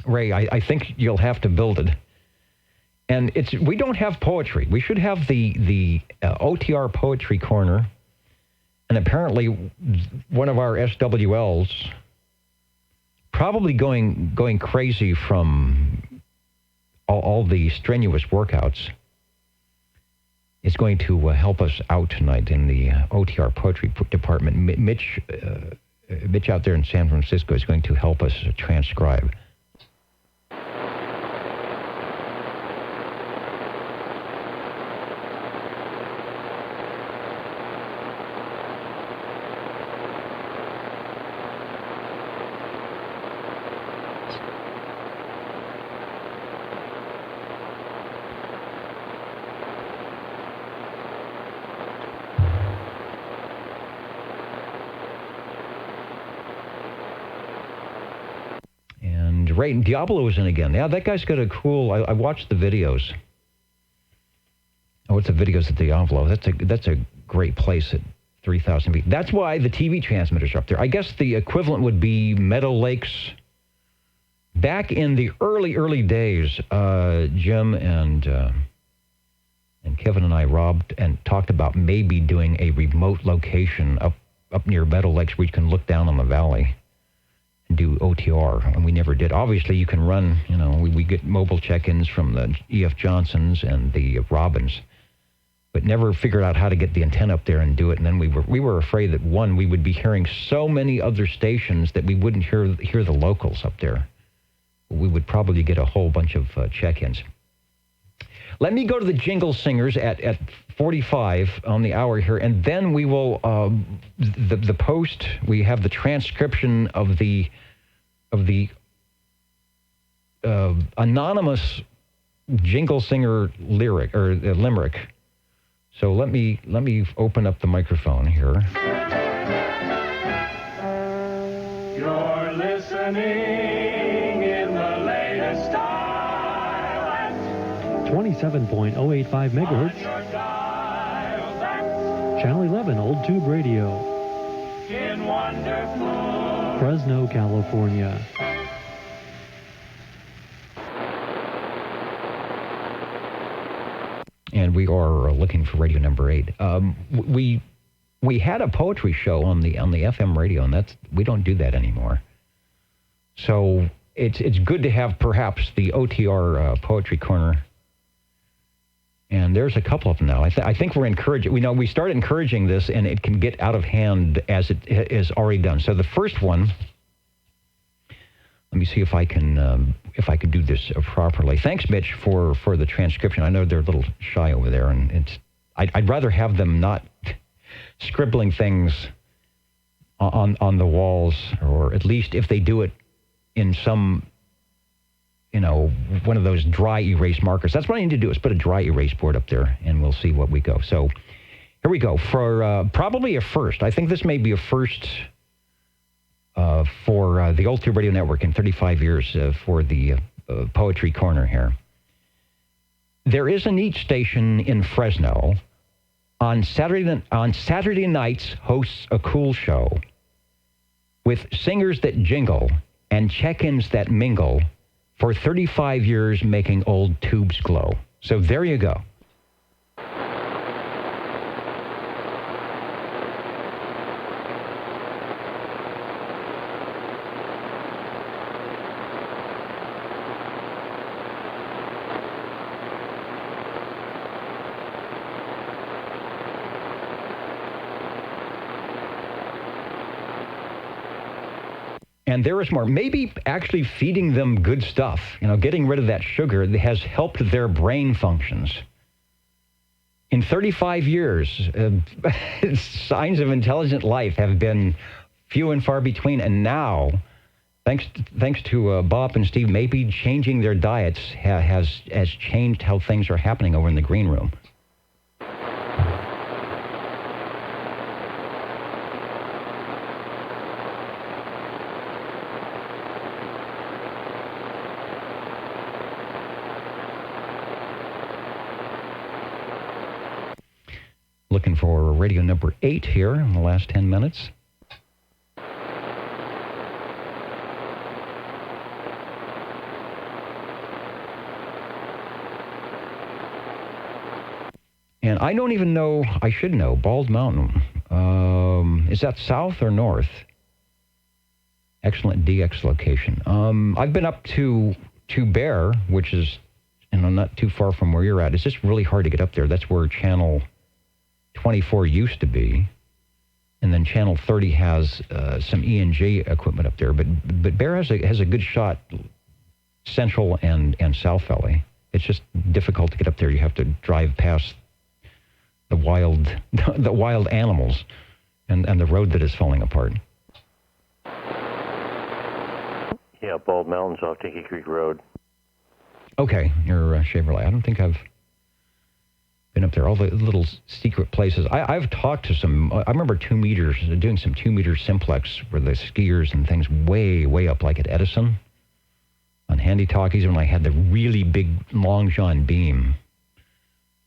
Ray, I think you'll have to build it. And we don't have poetry. We should have the OTR Poetry Corner. And apparently one of our SWLs, probably going crazy from all the strenuous workouts, is going to help us out tonight in the OTR Poetry Department. Mitch out there in San Francisco is going to help us transcribe. Ray, Diablo is in again. Yeah, that guy's got a cool. I watched the videos. Oh, it's the videos at Diablo. That's a great place at 3,000 feet. That's why the TV transmitters are up there. I guess the equivalent would be Meadow Lakes. Back in the early days, Jim and Kevin and I robbed and talked about maybe doing a remote location up near Meadow Lakes where you can look down on the valley and do OTR, and we never did. Obviously, you can run, we get mobile check-ins from the E.F. Johnsons and the Robins, but never figured out how to get the antenna up there and do it. And then we were afraid that, one, we would be hearing so many other stations that we wouldn't hear the locals up there. We would probably get a whole bunch of check-ins. Let me go to the Jingle Singers at 45 on the hour here, and then we will, the post, we have the transcription of the anonymous Jingle Singer lyric, or limerick. So let me open up the microphone here. You're listening in the latest style at 27.085 megahertz. Channel 11, Old Tube Radio. In wonderful Fresno, California. And we are looking for radio number 8. We had a poetry show on the FM radio, and we don't do that anymore. So it's good to have perhaps the OTR Poetry Corner. And there's a couple of them now. I think we're encouraging. We started encouraging this, and it can get out of hand as it is already done. So the first one. Let me see if I can do this properly. Thanks, Mitch, for the transcription. I know they're a little shy over there, and I'd rather have them not scribbling things on the walls, or at least if they do it in some, one of those dry erase markers. That's what I need to do, is put a dry erase board up there, and we'll see what we go. So here we go for probably a first. I think this may be a first. For the Old Tube Radio Network in 35 years for the Poetry Corner here. There is a neat station in Fresno. On Saturday nights hosts a cool show with singers that jingle and check-ins that mingle for 35 years making old tubes glow. So there you go. And there is more. Maybe actually feeding them good stuff, getting rid of that sugar has helped their brain functions. In 35 years, signs of intelligent life have been few and far between. And now, thanks to Bob and Steve, maybe changing their diets has changed how things are happening over in the green room. Looking for radio number 8 here in the last 10 minutes. And I don't even know, I should know, Bald Mountain. Is that south or north? Excellent DX location. I've been up to Bear, which is not too far from where you're at. It's just really hard to get up there. That's where channel 24 used to be, and then channel 30 has some E&J equipment up there. But Bear has a good shot, Central and South Valley. It's just difficult to get up there. You have to drive past the wild animals and the road that is falling apart. Yeah, Bald Mountain's off Dinky Creek Road. Okay, you're Chevrolet. I don't think I've been up there, all the little secret places. I've talked to some, I remember 2 meters, doing some 2 meter simplex for the skiers and things way, way up, like at Edison, on Handy Talkies, when I had the really big Long John beam,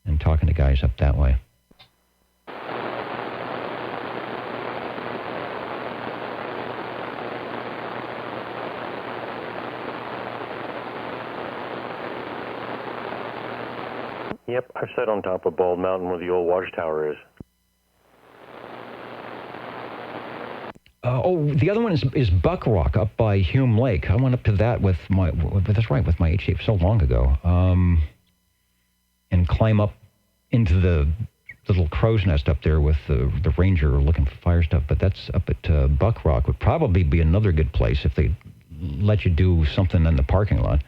and talking to guys up that way. Yep, I've sat on top of Bald Mountain where the old watchtower is. The other one is Buck Rock up by Hume Lake. I went up to that with my HF so long ago, and climb up into the little crow's nest up there with the ranger looking for fire stuff, but that's up at Buck Rock. Would probably be another good place if they let you do something in the parking lot.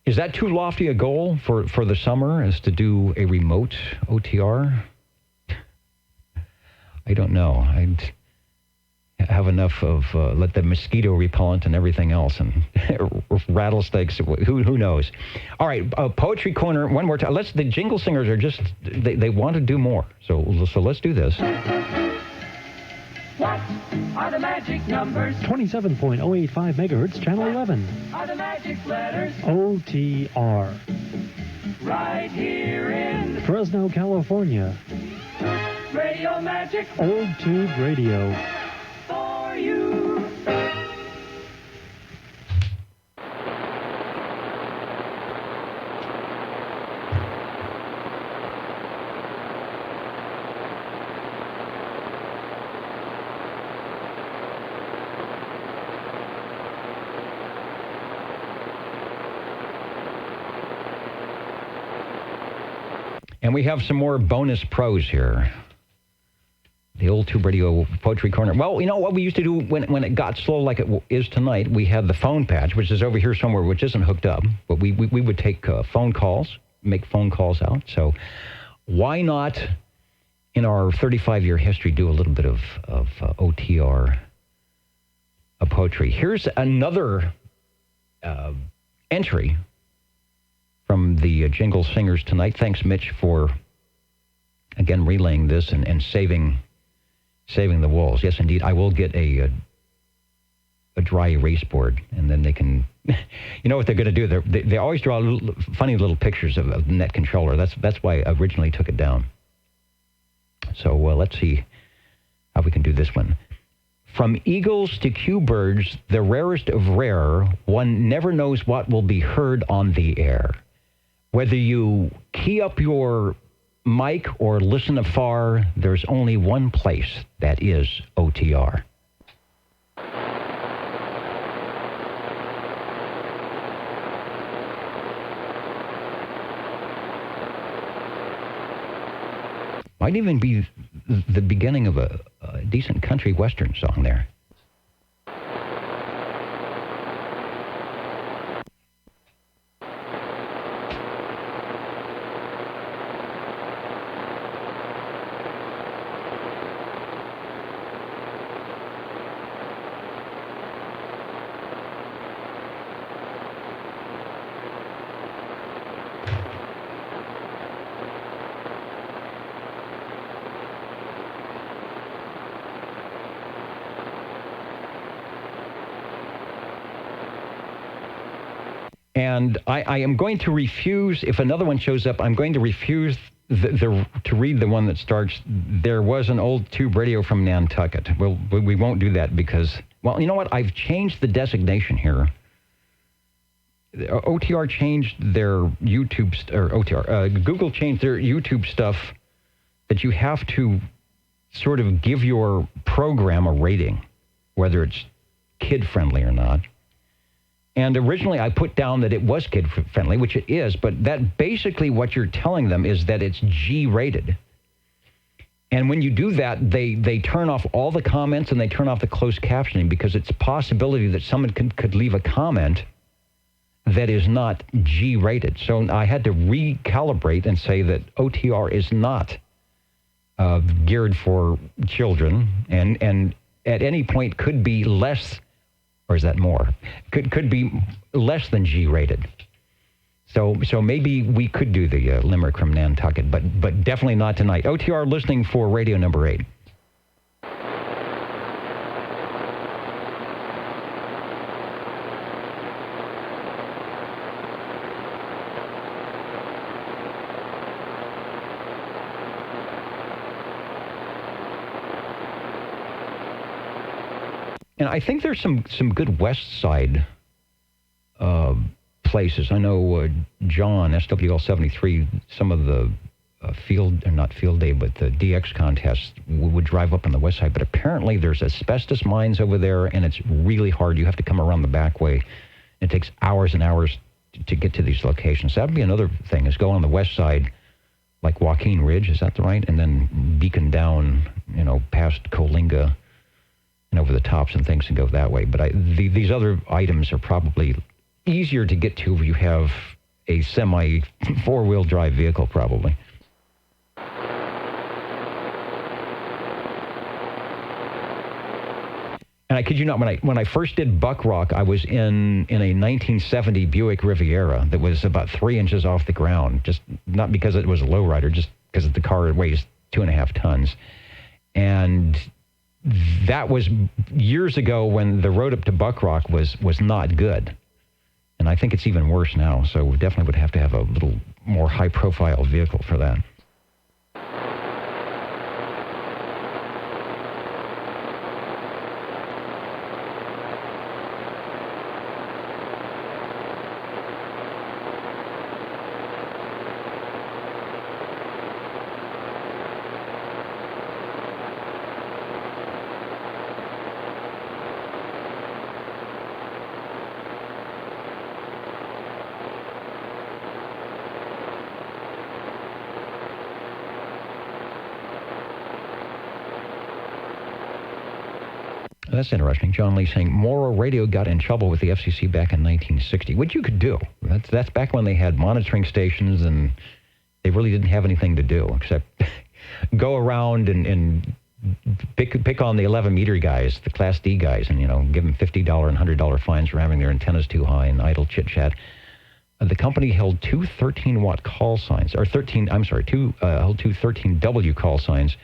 Is that too lofty a goal for the summer, is to do a remote OTR? I don't know. I'd have enough of let the mosquito repellent and everything else, and rattlesnakes. Who knows? All right, Poetry Corner. One more time. The Jingle Singers are just they want to do more. So let's do this. What are the magic numbers? 27.085 megahertz, channel 11. Are the magic letters? OTR. Right here in Fresno, California. Radio Magic. Old Tube Radio. For you. And we have some more bonus pros here. The Old Tube Radio Poetry Corner. Well, you know what we used to do when it got slow like it is tonight? We had the phone patch, which is over here somewhere, which isn't hooked up. But we would take phone calls, make phone calls out. So why not, in our 35-year history, do a little bit of OTR poetry? Here's another entry from the Jingle Singers tonight. Thanks, Mitch, for, again, relaying this and saving the walls. Yes, indeed. I will get a dry erase board, and then they can... You know what they're going to do? They always draw funny little pictures of the net controller. That's why I originally took it down. So let's see how we can do this one. From eagles to Q-birds, the rarest of rare, one never knows what will be heard on the air. Whether you key up your mic or listen afar, there's only one place, that is OTR. Might even be the beginning of a decent country western song there. And I am going to refuse, if another one shows up, I'm going to refuse to read the one that starts, there was an Old Tube Radio from Nantucket. Well, we won't do that because, well, you know what? I've changed the designation here. OTR changed their YouTube, Google changed their YouTube stuff that you have to sort of give your program a rating, whether it's kid-friendly or not. And originally I put down that it was kid-friendly, which it is, but that basically what you're telling them is that it's G-rated. And when you do that, they turn off all the comments and they turn off the closed captioning because it's a possibility that someone could leave a comment that is not G-rated. So I had to recalibrate and say that OTR is not geared for children and at any point could be less, or is that more? Could be less than G-rated. So maybe we could do the limerick from Nantucket, but definitely not tonight. OTR listening for radio number 8. And I think there's some good West Side places. I know John, SWL 73, some of the not field day, but the DX contest, we would drive up on the west side. But apparently there's asbestos mines over there, and it's really hard. You have to come around the back way. It takes hours and hours to get to these locations. That would be another thing, is go on the west side, like Joaquin Ridge, is that the right? And then beacon down, past Coalinga and over the tops and things and go that way. But these other items are probably easier to get to if you have a semi four-wheel drive vehicle, probably. And I kid you not, when I first did Buck Rock, I was in a 1970 Buick Riviera that was about 3 inches off the ground, just not because it was a lowrider, just because the car weighs 2.5 tons. And that was years ago when the road up to Buck Rock was not good. And I think it's even worse now, so we definitely would have to have a little more high-profile vehicle for that. That's interesting. John Lee saying Morrow Radio got in trouble with the FCC back in 1960, which you could do. That's back when they had monitoring stations and they really didn't have anything to do except go around and pick on the 11-meter guys, the Class D guys, and give them $50 and $100 fines for having their antennas too high and idle chit-chat. The company held two 13-watt call signs, or held two 13W call signs,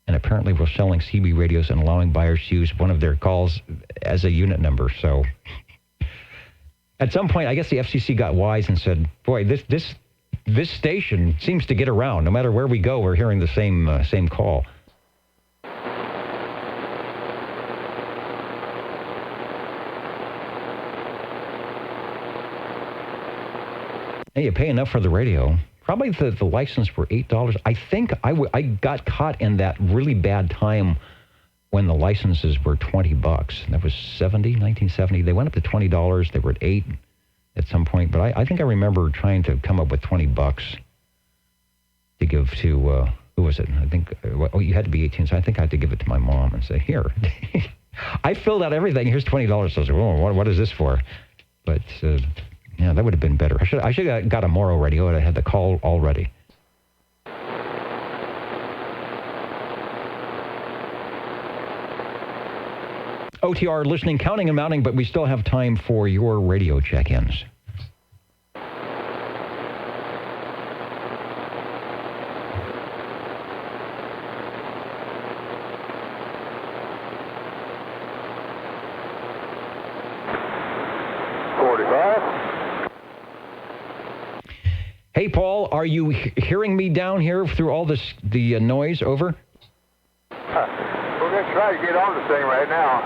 and apparently were selling CB radios and allowing buyers to use one of their calls as a unit number. So at some point, I guess the FCC got wise and said, boy, this station seems to get around. No matter where we go, we're hearing the same call. Hey, you pay enough for the radio. Probably the license were $8. I think I got caught in that really bad time when the licenses were $20. That was 1970. They went up to $20. They were at $8 at some point. But I think I remember trying to come up with $20 to give to, who was it? I think, you had to be 18, so I think I had to give it to my mom and say, here. I filled out everything. Here's $20. So I was like, what is this for? But... yeah, that would have been better. I should have got a Morrow radio and I had the call already. OTR listening, counting and mounting, but we still have time for your radio check-ins. Hey, Paul, are you hearing me down here through all the noise? Over? We're going to try to get on this thing right now.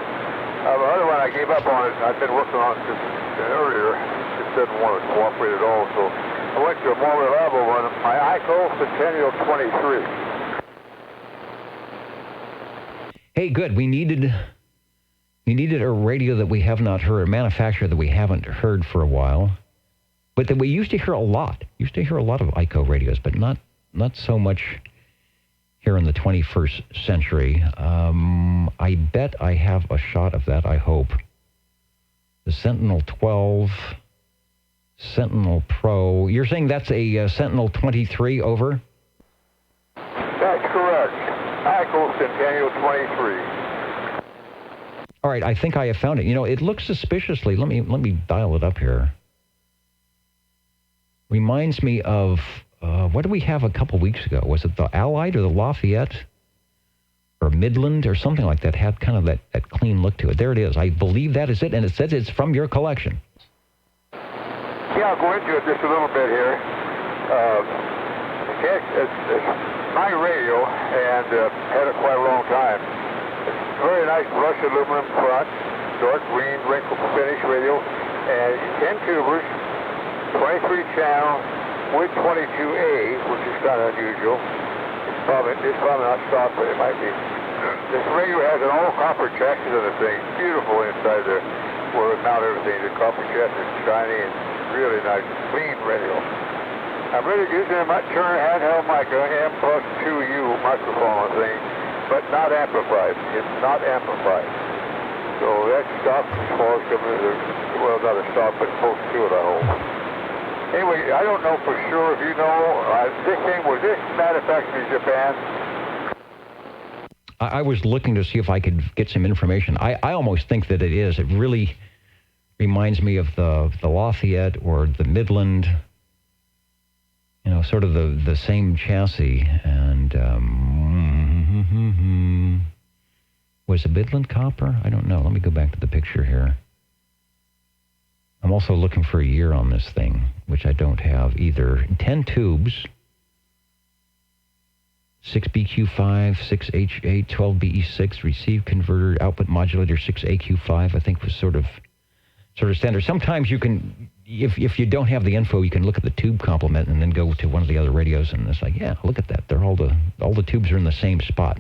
The other one, I gave up on it. I've been working on it since earlier. It didn't want to cooperate at all, so I went to a more reliable one, my ICO Centennial 23. Hey, good. We needed a radio that we have not heard, a manufacturer that we haven't heard for a while. But that we used to hear a lot. Used to hear a lot of ICO radios, but not so much here in the 21st century. I bet I have a shot of that, I hope. The Sentinel 12, Sentinel Pro. You're saying that's a Sentinel 23, over? That's correct. ICO Centennial 23. All right, I think I have found it. It looks suspiciously. Let me dial it up here. Reminds me of, what did we have a couple weeks ago? Was it the Allied or the Lafayette or Midland or something like that? Had kind of that clean look to it. There it is. I believe that is it, and it says it's from your collection. Yeah, I'll go into it just a little bit here. It's my radio, and had it quite a long time. It's a very nice brushed aluminum front, dark green, wrinkle finish radio, and 10 tubers. 23 channel, Wing 22A, which is kind of unusual. It's probably not stock, but it might be. This radio has an all copper chassis of the thing. Beautiful inside there, where it mounted everything. The copper chassis is shiny and really nice, clean radio. I'm really using a Turner handheld mic, M+2U microphone thing, but not amplified. It's not amplified. So that's stock as far as well, not a stock, but close to it, I hope. Anyway, I don't know for sure if you know, this thing, was this manufactured in Japan? I was looking to see if I could get some information. I almost think that it is. It really reminds me of the Lafayette or the Midland, you know, sort of the same chassis. And was it Midland copper? I don't know. Let me go back to the picture here. I'm also looking for a year on this thing, which I don't have either. 10 tubes, 6BQ5, 6H8, 12BE6, receive converter, output modulator, 6AQ5, I think was sort of standard. Sometimes you can, if you don't have the info, you can look at the tube complement and then go to one of the other radios, and it's like, yeah, look at that. They're all the tubes are in the same spot.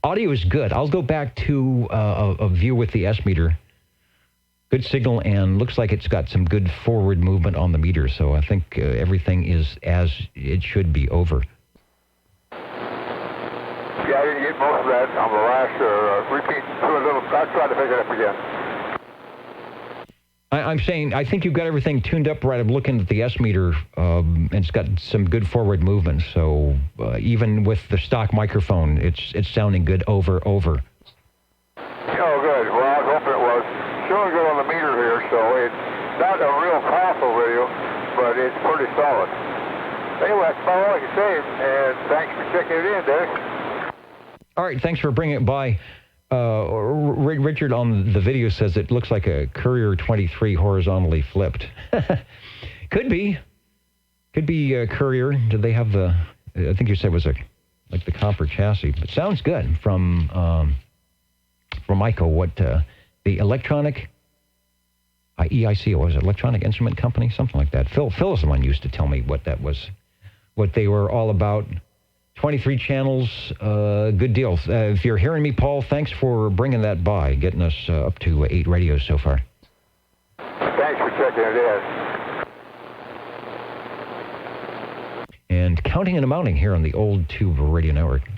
Audio is good. I'll go back to a view with the S-meter. Good signal, and looks like it's got some good forward movement on the meter, so I think everything is as it should be over. Yeah, I didn't get most of that on the last repeat. I'll try to pick it up again. I'm saying, I think you've got everything tuned up right. I'm looking at the S-meter, and it's got some good forward movement, so even with the stock microphone, it's sounding good over. Oh, good. Well, I was hoping it was. Showing good on the meter here, so it's not a real powerful radio, but it's pretty solid. Anyway, that's all I can say, and thanks for checking it in, Dennis. All right, thanks for bringing it by. Richard on the video says it looks like a Courier 23 horizontally flipped. Could be a Courier. Did they have the? I think you said it was like the copper chassis. But sounds good from Michael. What the electronic EIC, what was it? Electronic Instrument Company, something like that. Phil is the one who used to tell me what that was, what they were all about. 23 channels, good deal. If you're hearing me, Paul, thanks for bringing that by, getting us up to 8 radios so far. Thanks for checking it in. And counting and amounting here on the Old Tube Radio Network.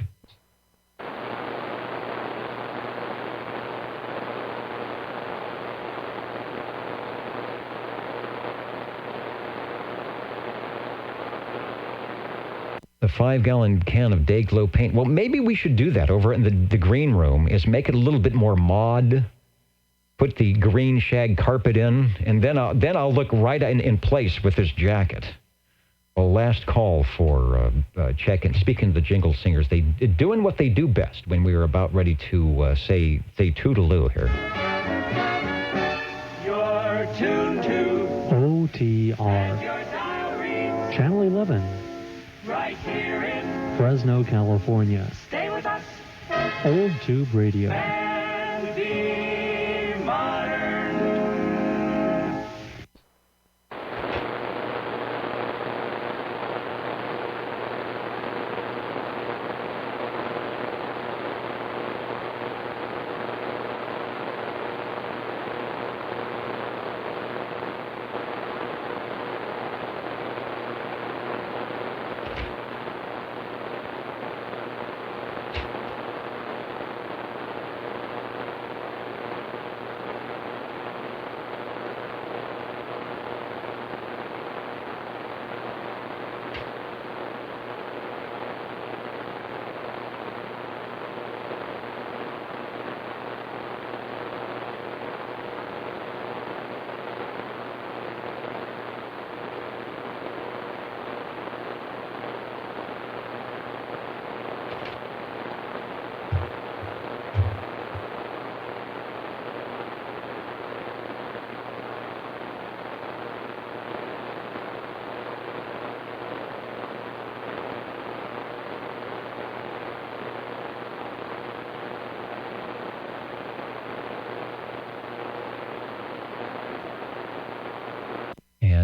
The 5-gallon can of Day-Glo paint. Well, maybe we should do that over in the green room, is make it a little bit more mod, put the green shag carpet in, and then I'll look right in place with this jacket. Well, last call for check-in. Speaking of the Jingle Singers, they doing what they do best when we were about ready to say toodaloo here. You're tuned to OTR. Channel 11. right here in Fresno, California. Stay with us. Old Tube Radio. And be modern.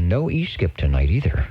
no E-skip tonight either.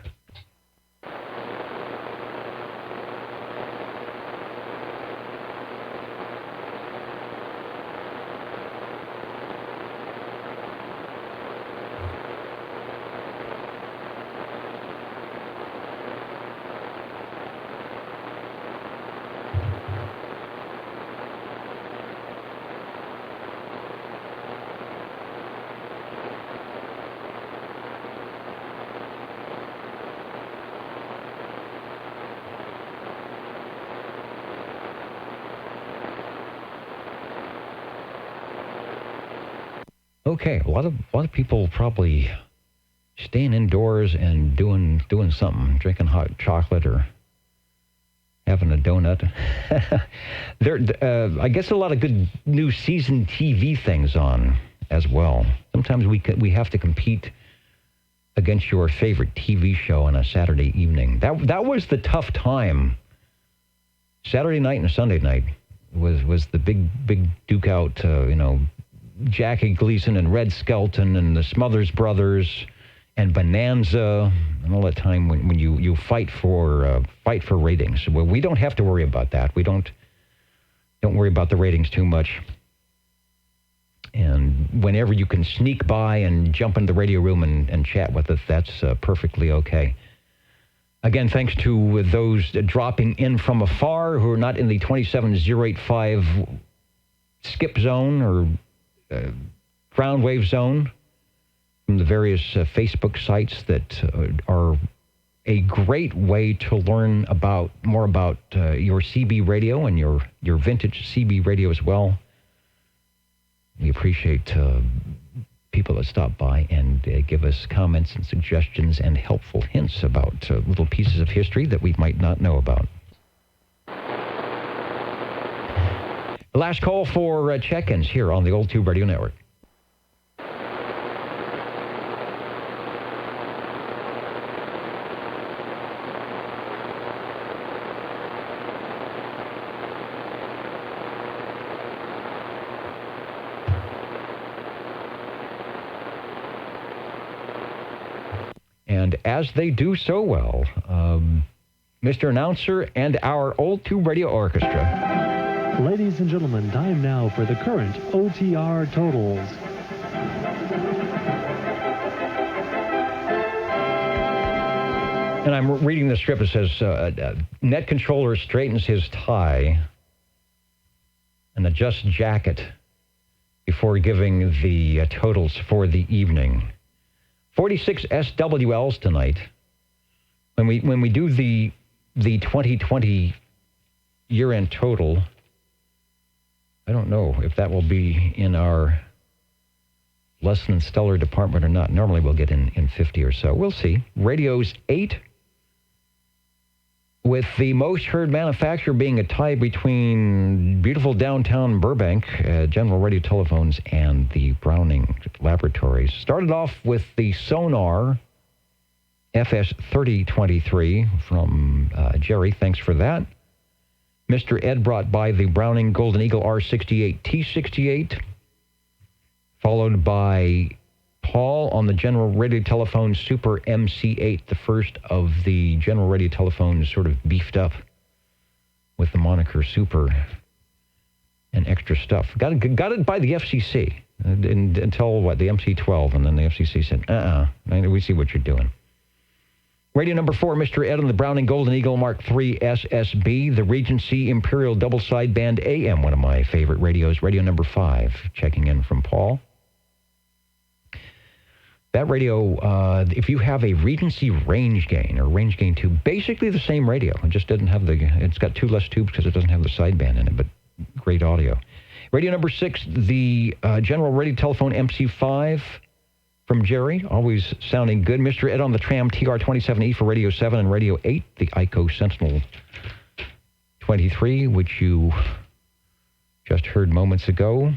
Okay, a lot of people probably staying indoors and doing something, drinking hot chocolate or having a donut. I guess a lot of good new season TV things on as well. Sometimes we have to compete against your favorite TV show on a Saturday evening. That was the tough time. Saturday night and Sunday night was the big duke out. Jackie Gleason and Red Skelton and the Smothers Brothers and Bonanza and all that time when you fight for ratings. Well, we don't have to worry about that. We don't worry about the ratings too much. And whenever you can sneak by and jump into the radio room and chat with us, that's perfectly okay. Again, thanks to those dropping in from afar who are not in the 27085 skip zone or ground wave zone from the various Facebook sites that are a great way to learn more about your CB radio and your vintage CB radio as well. We appreciate people that stop by and give us comments and suggestions and helpful hints about little pieces of history that we might not know about. Last call for check-ins here on the Old Tube Radio Network. And as they do so well, Mr. Announcer and our Old Tube Radio Orchestra. Ladies and gentlemen, time now for the current OTR totals. And I'm reading the strip. It says, net controller straightens his tie and adjusts jacket before giving the totals for the evening. 46 SWLs tonight. When we do the 2020 year-end total, I don't know if that will be in our less than stellar department or not. Normally we'll get in 50 or so. We'll see. Radios 8, with the most heard manufacturer being a tie between beautiful downtown Burbank, General Radio Telephones, and the Browning Laboratories. Started off with the Sonar FS3023 from Jerry. Thanks for that. Mr. Ed brought by the Browning Golden Eagle R68 T68, followed by Paul on the General Radio Telephone Super MC8, the first of the General Radio Telephones sort of beefed up with the moniker Super and extra stuff. Got it by the FCC until, the MC12, and then the FCC said, we see what you're doing. Radio number 4, Mr. Ed on the Browning Golden Eagle Mark III SSB, the Regency Imperial Double Sideband AM, one of my favorite radios. Radio number 5, checking in from Paul. That radio, if you have a Regency Range Gain or Range Gain 2, basically the same radio. It just doesn't have it's got 2 less tubes because it doesn't have the sideband in it, but great audio. Radio number 6, the General Radio Telephone MC5 from Jerry, always sounding good. Mr. Ed on the Tram TR27E for Radio 7 and Radio 8, the ICO Sentinel 23, which you just heard moments ago.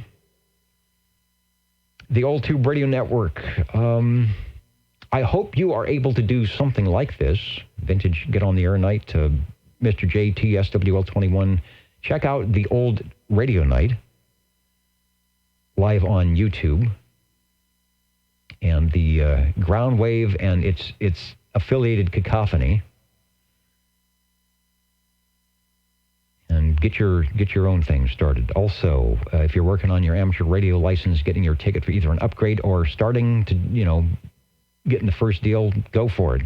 The Old Tube Radio Network. I hope you are able to do something like this. Vintage Get on the Air Night, Mr. JT SWL21. Check out the Old Radio Night live on YouTube. and the ground wave and its affiliated cacophony. And get your own thing started. Also, if you're working on your amateur radio license, getting your ticket for either an upgrade or starting to, getting the first deal, go for it.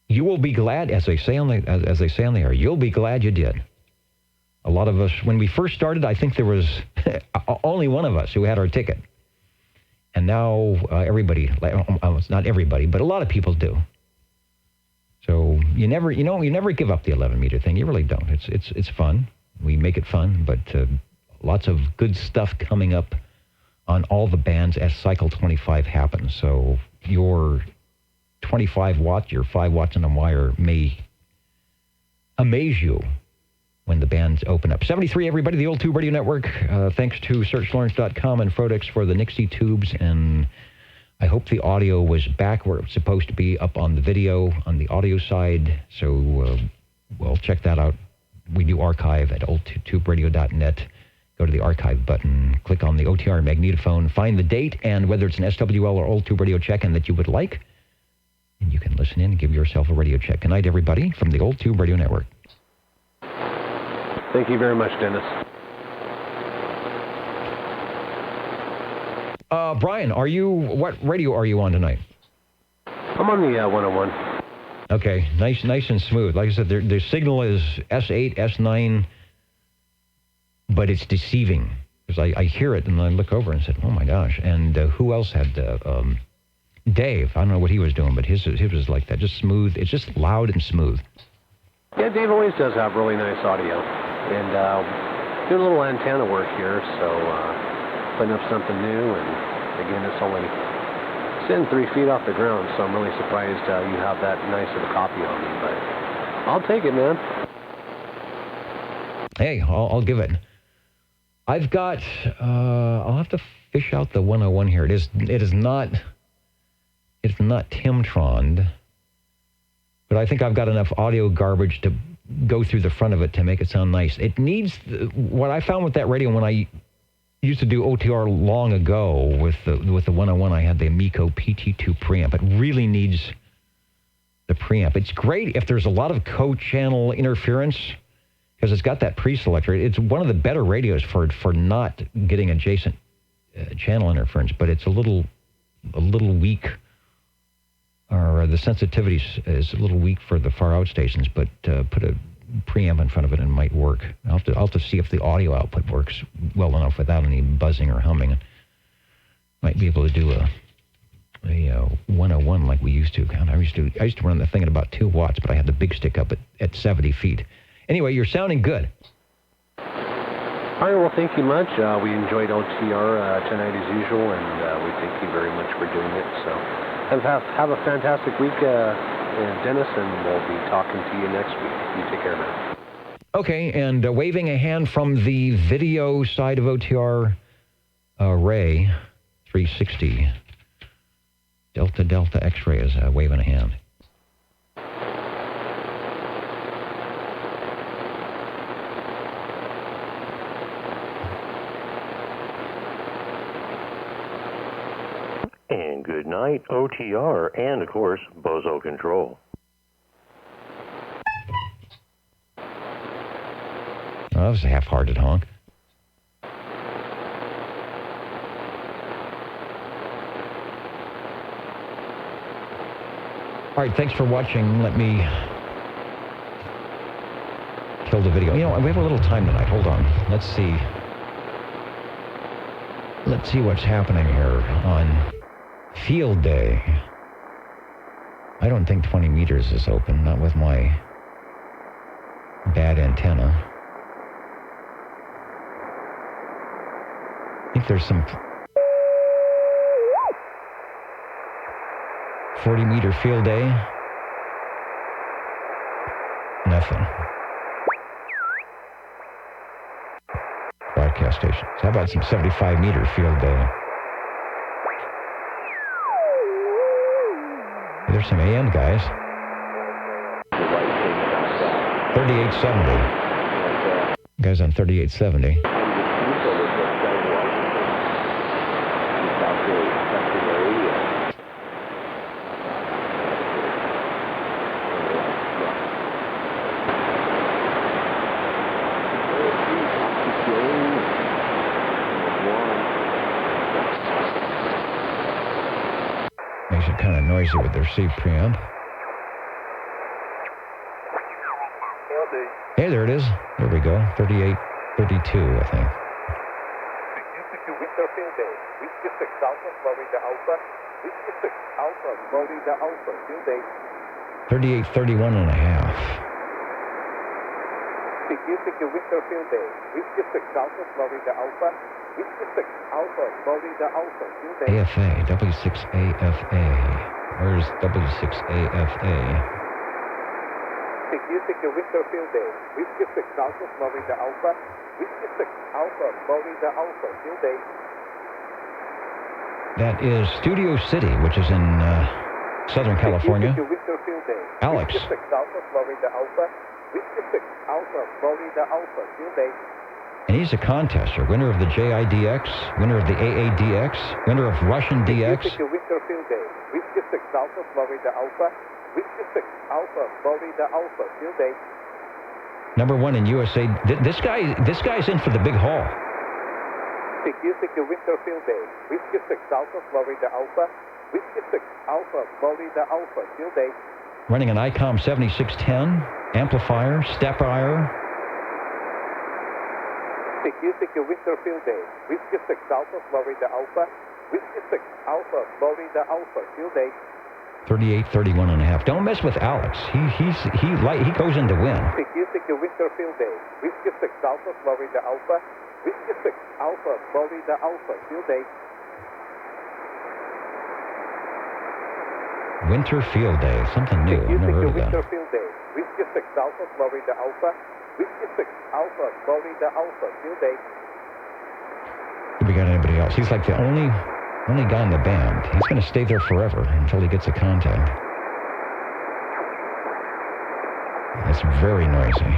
You will be glad, as they say on the air, you'll be glad you did. A lot of us, when we first started, I think there was only one of us who had our ticket. And now everybody, not everybody, but a lot of people do. So you never give up the 11-meter thing. You really don't. It's fun. We make it fun, but lots of good stuff coming up on all the bands as Cycle 25 happens. So your 25 watts, your 5 watts on a wire may amaze you when the bands open up. 73, everybody, the Old Tube Radio Network. Thanks to SearchLawrence.com and Frodex for the Nixie tubes, and I hope the audio was back where it's supposed to be, up on the video, on the audio side. So, well, check that out. We do archive at oldtuberadio.net. Go to the archive button, click on the OTR magnetophone, find the date, and whether it's an SWL or Old Tube Radio check-in that you would like, and you can listen in and give yourself a radio check. Good night, everybody, from the Old Tube Radio Network. Thank you very much, Dennis. Brian, what radio are you on tonight? I'm on the 101. Okay, nice and smooth. Like I said, their signal is S8, S9, but it's deceiving. Because I hear it and I look over and said, oh my gosh. And who else had Dave? I don't know what he was doing, but his was like that, just smooth. It's just loud and smooth. Yeah, Dave always does have really nice audio. And doing a little antenna work here, so putting up something new, and again, it's only sitting 3 feet off the ground, so I'm really surprised you have that nice of a copy on me, but I'll take it, man. Hey, I'll give it. I've got, I'll have to fish out the 101 here. It is not Timtroned, but I think I've got enough audio garbage to go through the front of it to make it sound nice. It needs, what I found with that radio when I used to do OTR long ago with the 101, I had the Amico PT2 preamp. It really needs the preamp. It's great if there's a lot of co-channel interference, because it's got that pre-selector. It's one of the better radios for not getting adjacent channel interference, but it's a little weak, or the sensitivity is a little weak for the far out stations, but put a preamp in front of it and it might work. I'll have to see if the audio output works well enough without any buzzing or humming. Might be able to do a 101 like we used to. God, I used to run the thing at about 2 watts, but I had the big stick up at 70 feet. Anyway, you're sounding good. All right, well, thank you much. We enjoyed OTR tonight as usual, and we thank you very much for doing it. So have a fantastic week, Dennis, and we'll be talking to you next week. You take care, man. Okay, and waving a hand from the video side of OTR, Ray 360. Delta X-ray is waving a hand. And good night, OTR, and of course, Bozo Control. Well, that was a half-hearted honk. All right, thanks for watching. Let me kill the video. You know, we have a little time tonight. Hold on. Let's see what's happening here on Field Day. I don't think 20 meters is open, not with my bad antenna. I think there's some 40-meter field day. Nothing. Broadcast stations. How about some 75-meter field day? There's some AM guys. 3870. Guys on 3870. noisy with their C preamp. Hey, there it is. There we go. 38, 32, I think. Victor Field Day. Whiskey 6 Alpha, Florida Alpha. Whiskey 6 Alpha, Florida Alpha, Field Day. 38, 31 and a half. Victor Field Day. Whiskey 6 Alpha, Florida Alpha. Whiskey 6 Alpha, Florida Alpha, Field Day. AFA, W6AFA. Where's W6AFA? Victor Field Day. Whiskey 6 Alpha, Florida Alpha. Whiskey 6 Alpha, Florida Alpha, Field Day. That is Studio City, which is in Southern California. Victor Field Day. Alex. Whiskey 6 Alpha, Florida Alpha. Whiskey 6 Alpha, Florida Alpha, Field Day. And he's a contester, winner of the JIDX, winner of the AADX, winner of Russian DX. Victor Field Day. Whiskey 6 Alpha, Florida Alpha. Whiskey 6 Alpha, Florida Alpha, Field Day. Number 1 in USA. This guy's in for the big haul. Victor Field Day. Whiskey 6 Alpha, Florida Alpha. Whiskey 6 Alpha, Florida Alpha, Field Day. Running an ICOM 7610, amplifier, step-iron. Victor Field Day. Whiskey 6 Alpha, Florida Alpha. Whiskey 6 Alpha, Florida Alpha, Field Day. 38, 31 and a half. Don't mess with Alex. He goes in to win. Victor Field Day. Whiskey 6 Alpha, Florida Alpha. Whiskey 6 Alpha, Florida Alpha, Field Day. Winter Field Day. Something new. I've never heard of that. Winter Field Day. Whiskey 6 Alpha, Florida Alpha. Whiskey 6 Alpha, Florida Alpha, Field Day. Have we got anybody else? He's like the only guy in the band. He's going to stay there forever until he gets a contact. That's very noisy.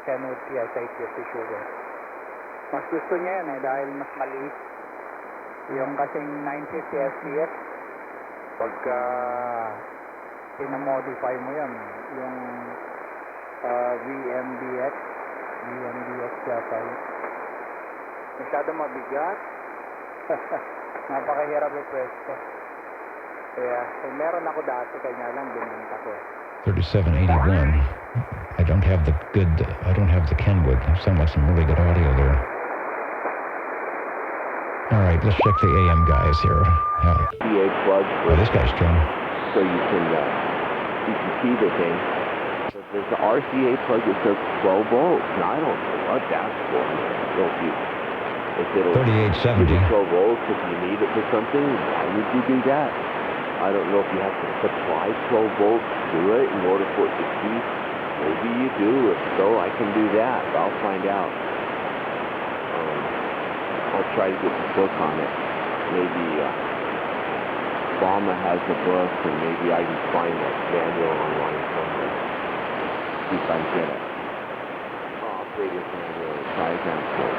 Kenwood PSIT official there. Mas gusto niya yan dahil mas maliit. Yung kasing 950 FPS, pagka pinamodify mo yan, yung VMDX yata yun. Masyado mabigat. Napakahirap i-presto. Kaya, meron ako dati, kanya lang binenta ko. 3781. I don't have the Kenwood. I sound like some really good audio there. All right, let's check the AM guys here. PA plug. Oh, this guy's strong. So you can see the thing. So there's the RCA plug that says 12 volts. Now, I don't know what that's for. If it'll 3870. give you 12 volts if you need it for something, why would you do that? I don't know if you have to supply 12 volts to it in order for it to keep. Maybe you do. If so, I can do that. But I'll find out. I'll try to get the book on it. Maybe Obama has the book, and maybe I can find that manual online somewhere. See if I can get it. Operator's manual, diagram book.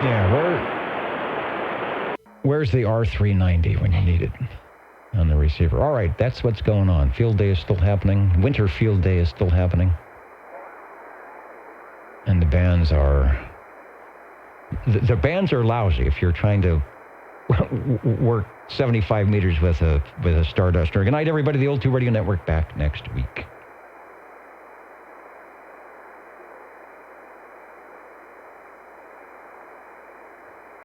Yeah, where's the R390 when you need it on the receiver? All right, that's what's going on. Field day is still happening. Winter Field Day is still happening. And the bands are lousy if you're trying to work 75 meters with a Starduster. Good night, everybody. The Old 2 Radio Network back next week.